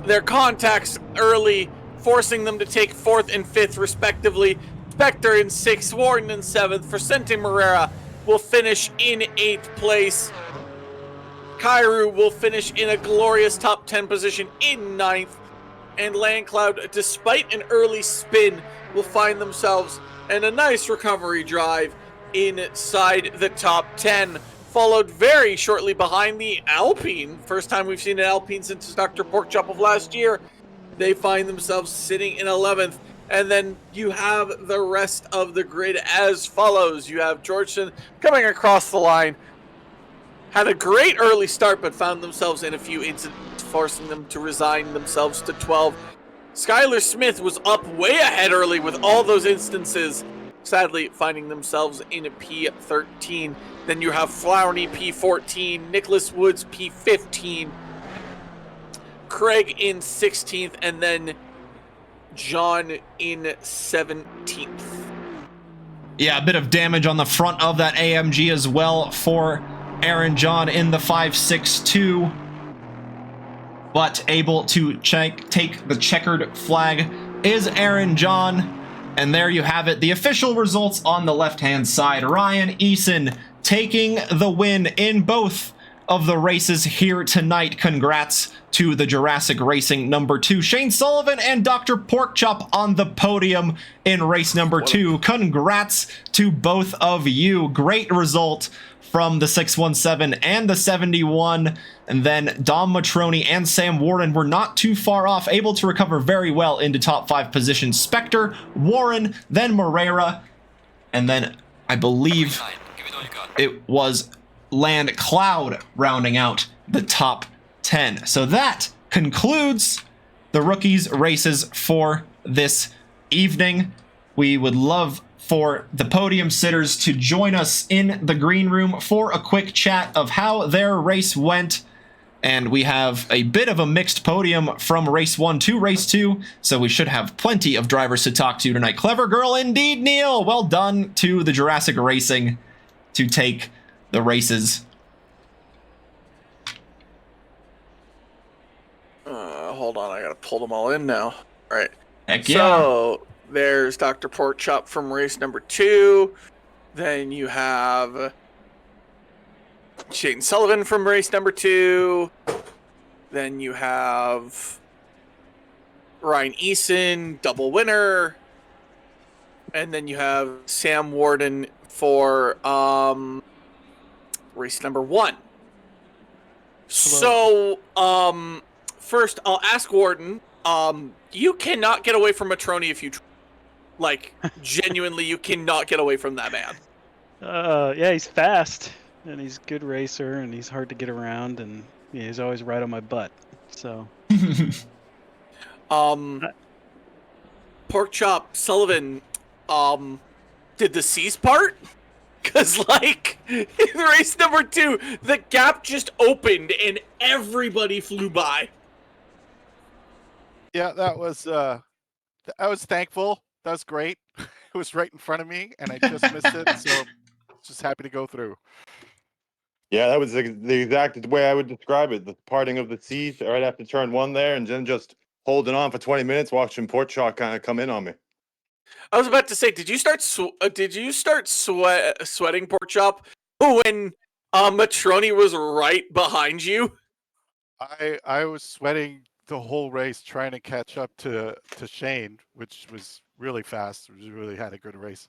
Their contacts early, forcing them to take 4th and 5th respectively. Spectre in 6th, Warden in 7th. Vicente Morera will finish in 8th place. Kairu will finish in a glorious top 10 position in 9th. And Landcloud, despite an early spin, will find themselves in a nice recovery drive inside the top 10, followed very shortly behind the Alpine. First time we've seen an Alpine since Dr. Porkchop of last year. They find themselves sitting in 11th. And then you have the rest of the grid as follows. You have Georgeson coming across the line. Had a great early start, but found themselves in a few incidents, forcing them to resign themselves to 12. Skylar Smith was up way ahead early with all those instances, sadly finding themselves in a P13. Then you have Flowney P14, Nicholas Woods P15, Craig in 16th, and then John in 17th. Yeah, a bit of damage on the front of that AMG as well for Aaron John in the 5.62, but able to take the checkered flag is Aaron John. And there you have it, the official results on the left-hand side. Ryan Eason taking the win in both of the races here tonight. Congrats to the Jurassic Racing number 2. Shane Sullivan and Dr. Porkchop on the podium in race number 2. Congrats to both of you. Great result from the 617 and the 71. And then Dom Matroni and Sam Warren were not too far off, able to recover very well into top 5 positions. Spectre, Warren, then Moreira, and then I believe it was Landcloud rounding out the top 10. So that concludes the rookies races for this evening. We would love for the podium sitters to join us in the green room for a quick chat of how their race went. And we have a bit of a mixed podium from race 1 to race 2, so we should have plenty of drivers to talk to tonight. Clever girl indeed, Neil. Well done to the Jurassic Racing to take the races. Hold on, I gotta pull them all in now. All right. Heck yeah. So there's Dr. Porkchop from race number 2. Then you have Shane Sullivan from race number 2. Then you have Ryan Eason, double winner. And then you have Sam Warden for race number 1. Hello. So, first I'll ask Warden, you cannot get away from Matroni if you try. Like, genuinely, you cannot get away from that man. Yeah, he's fast, and he's a good racer, and he's hard to get around, and yeah, he's always right on my butt. So, Porkchop, Sullivan, did the C's part? Because, like, in race number 2, the gap just opened, and everybody flew by. Yeah, that was, I was thankful. That was great. It was right in front of me, and I just missed it, so just happy to go through. Yeah, that was the exact way I would describe it. The parting of the seas right after turn 1 there, and then just holding on for 20 minutes, watching Porkchop kind of come in on me. I was about to say, did you start sweating, Porkchop, when Matroni was right behind you? I was sweating the whole race trying to catch up to Shane, which was really fast. We really had a good race.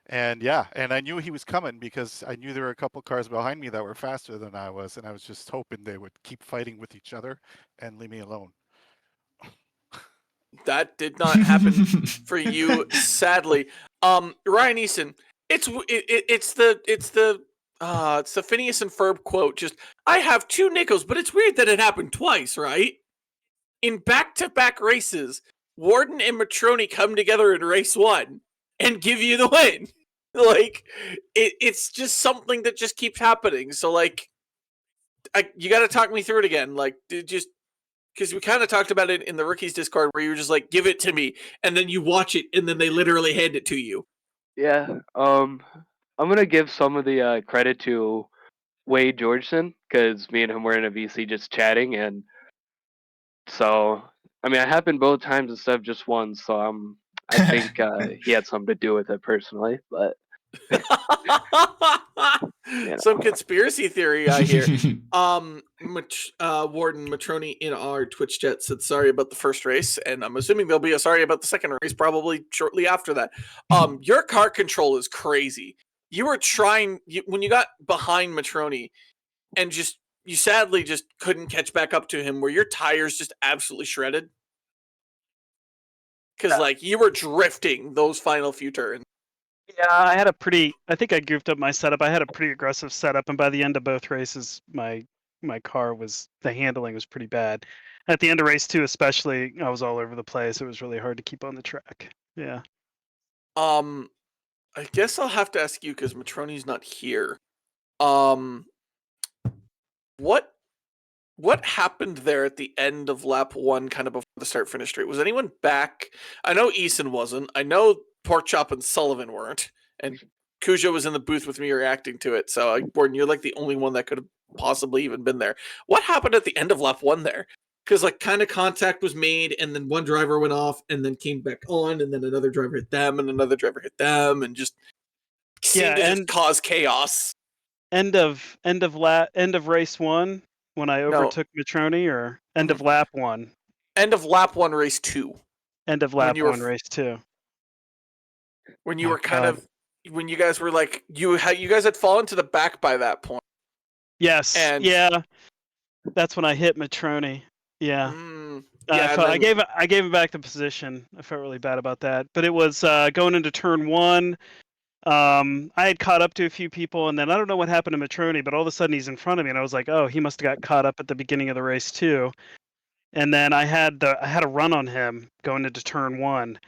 And yeah, and I knew he was coming because I knew there were a couple cars behind me that were faster than I was, and I was just hoping they would keep fighting with each other and leave me alone. That did not happen for you, sadly. Ryan Eason, it's the Phineas and Ferb quote. Just, I have two nickels, but it's weird that it happened twice, right? In back-to-back races, Warden and Matroni come together in race one and give you the win. Like, it's just something that just keeps happening. So, like, you got to talk me through it again. Like, just because we kind of talked about it in the rookies Discord, where you were just like, "Give it to me," and then you watch it, and then they literally hand it to you. Yeah. I'm gonna give some of the credit to Wade Georgeson because me and him were in a VC just chatting, and so I mean, it happened both times instead of just once. So I think he had something to do with it personally, but you Some know. conspiracy theory I hear. Warden Matroni in our Twitch chat said sorry about the first race, and I'm assuming there'll be a sorry about the second race probably shortly after that. Your car control is crazy. You were when you got behind Matroni, and you sadly just couldn't catch back up to him. Were your tires just absolutely shredded? Because like you were drifting those final few turns. Yeah, I think I goofed up my setup. I had a pretty aggressive setup, and by the end of both races, my car the handling was pretty bad. At the end of race 2 especially, I was all over the place. It was really hard to keep on the track. Yeah. I guess I'll have to ask you because Matroni's not here. What happened there at the end of lap 1, kind of before the start finish straight? Was anyone back? I know Eason wasn't. I know Porkchop and Sullivan weren't, and Cujo was in the booth with me reacting to it. So, Gordon, you're like the only one that could have possibly even been there. What happened at the end of lap 1 there? Because like kind of contact was made, and then one driver went off, and then came back on, and then another driver hit them, and another driver hit them, and just seemed to just cause chaos. End of race 1 when I overtook Matroni, or end of lap 1? End of lap 1, race 2. End of lap 1, race 2. When you were kind of, when you guys were like, you guys had fallen to the back by that point. Yes. And yeah. That's when I hit Matroni. Yeah. I gave him back the position. I felt really bad about that. But it was going into turn 1. I had caught up to a few people, and then I don't know what happened to Matroni, but all of a sudden he's in front of me, and I was like, oh, he must have got caught up at the beginning of the race too. And then I had a run on him going into turn 1,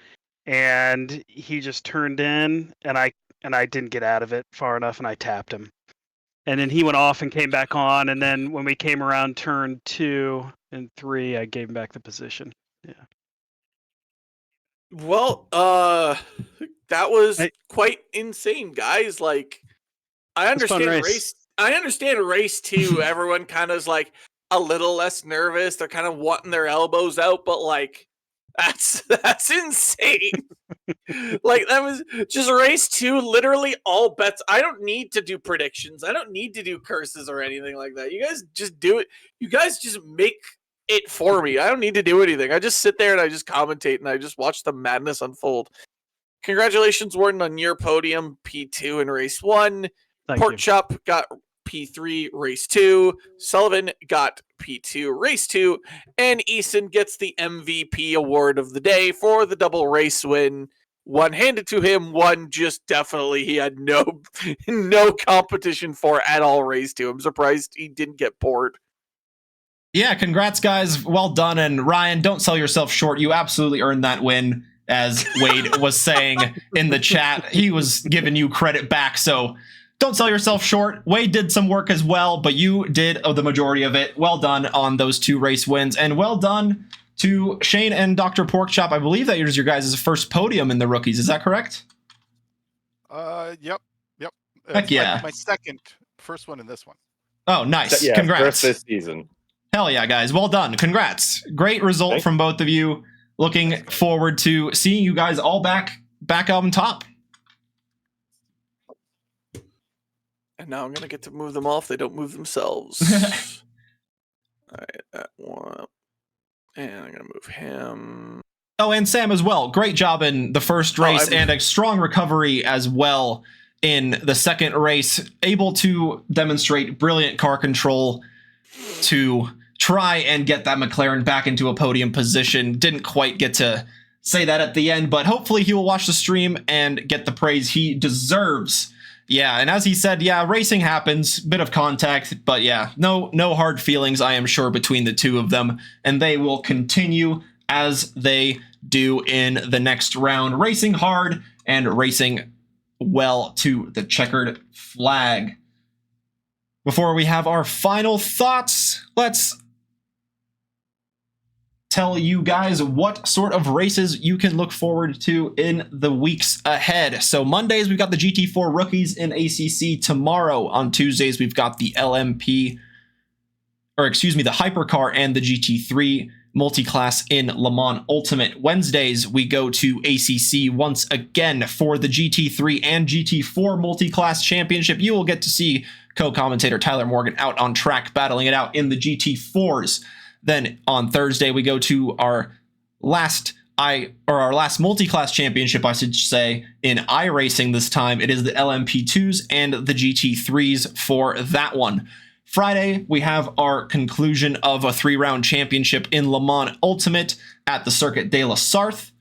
and he just turned in, and I didn't get out of it far enough, and I tapped him. And then he went off and came back on, and then when we came around turn 2 and 3, I gave him back the position. Yeah. Well, that was quite insane, guys. Like, I understand race 2. Everyone kind of is like a little less nervous. They're kind of wanting their elbows out, but like, that's insane. Like, that was just race 2. Literally all bets. I don't need to do predictions. I don't need to do curses or anything like that. You guys just do it. You guys just make it for me. I don't need to do anything. I just sit there and I just commentate and I just watch the madness unfold. Congratulations, Warden, on your podium, P2 in race 1. Porkchop got P3 race 2. Sullivan got P2 race 2. And Eason gets the MVP award of the day for the double race win. One handed to him, one just definitely he had no competition for at all race 2. I'm surprised he didn't get bored. Yeah, congrats, guys. Well done. And Ryan, don't sell yourself short. You absolutely earned that win, as Wade was saying in the chat. He was giving you credit back, so don't sell yourself short. Wade did some work as well, but you did the majority of it. Well done on those 2 race wins, and well done to Shane and Dr. Porkchop. I believe that was your guys' first podium in the rookies. Is that correct? Yep. Heck yeah. My first one in this one. Oh, nice. Yeah, congrats. first this season. Hell yeah, guys. Well done. Congrats. Great result from both of you. Looking forward to seeing you guys all back on top. And now I'm going to get to move them off. They don't move themselves. All right, that one. And I'm going to move him. Oh, and Sam as well. Great job in the first race and a strong recovery as well in the second race. Able to demonstrate brilliant car control to try and get that McLaren back into a podium position. Didn't quite get to say that at the end, but hopefully he will watch the stream and get the praise he deserves. Yeah, and as he said, yeah, racing happens, bit of contact, but yeah, no hard feelings, I am sure, between the two of them, and they will continue as they do in the next round, racing hard and racing well to the checkered flag. Before we have our final thoughts, let's tell you guys what sort of races you can look forward to in the weeks ahead. So Mondays, we've got the GT4 rookies in ACC. Tomorrow on Tuesdays, we've got the LMP, or excuse me, the Hypercar and the GT3 multi-class in Le Mans Ultimate. Wednesdays, we go to ACC once again for the GT3 and GT4 multi-class championship. You will get to see co-commentator Tyler Morgan out on track battling it out in the GT4s. Then on Thursday, we go to our last multi-class championship, I should say, in iRacing this time. It is the LMP2s and the GT3s for that one. Friday, we have our conclusion of a 3-round championship in Le Mans Ultimate at the Circuit de la Sarthe.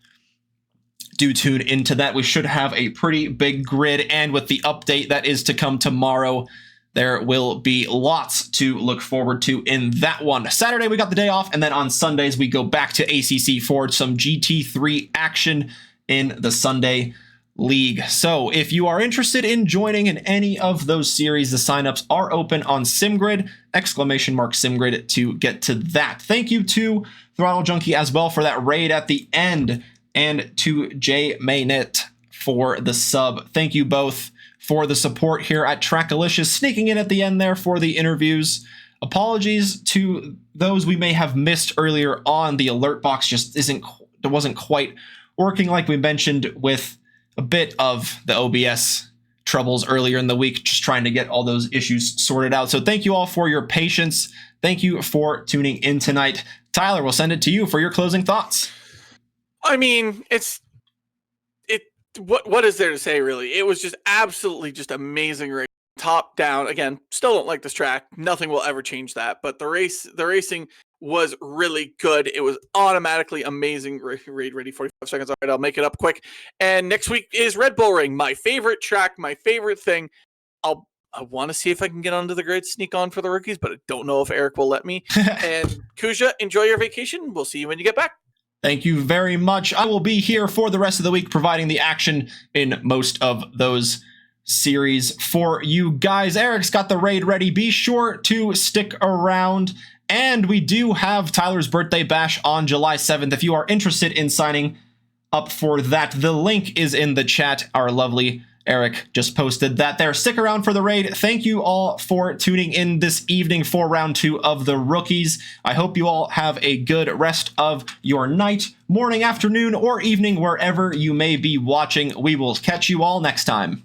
Do tune into that. We should have a pretty big grid, and with the update that is to come tomorrow, there will be lots to look forward to in that one. Saturday, we got the day off, and then on Sundays, we go back to ACC for some GT3 action in the Sunday League. So if you are interested in joining in any of those series, the signups are open on SimGrid, !SimGrid to get to that. Thank you to Throttle Junkie as well for that raid at the end, and to Jay Maynett for the sub. Thank you both for the support here at Trackalicious, sneaking in at the end there for the interviews. Apologies to those we may have missed earlier on. The alert box just wasn't quite working, like we mentioned, with a bit of the OBS troubles earlier in the week, just trying to get all those issues sorted out. So thank you all for your patience. Thank you for tuning in tonight. Tyler, we'll send it to you for your closing thoughts. I mean, what is there to say, really? It was just absolutely just amazing race. Top down. Again, still don't like this track. Nothing will ever change that. But the racing was really good. It was automatically amazing. Raid ready 45 seconds. All right, I'll make it up quick. And next week is Red Bull Ring, my favorite track, my favorite thing. I want to see if I can get onto the grid, sneak on for the rookies, but I don't know if Eric will let me. And Kuja, enjoy your vacation. We'll see you when you get back. Thank you very much. I will be here for the rest of the week, providing the action in most of those series for you guys. Eric's got the raid ready. Be sure to stick around. And we do have Tyler's birthday bash on July 7th. If you are interested in signing up for that, the link is in the chat. Our lovely Eric just posted that there. Stick around for the raid. Thank you all for tuning in this evening for round 2 of the rookies. I hope you all have a good rest of your night, morning, afternoon, or evening, wherever you may be watching. We will catch you all next time.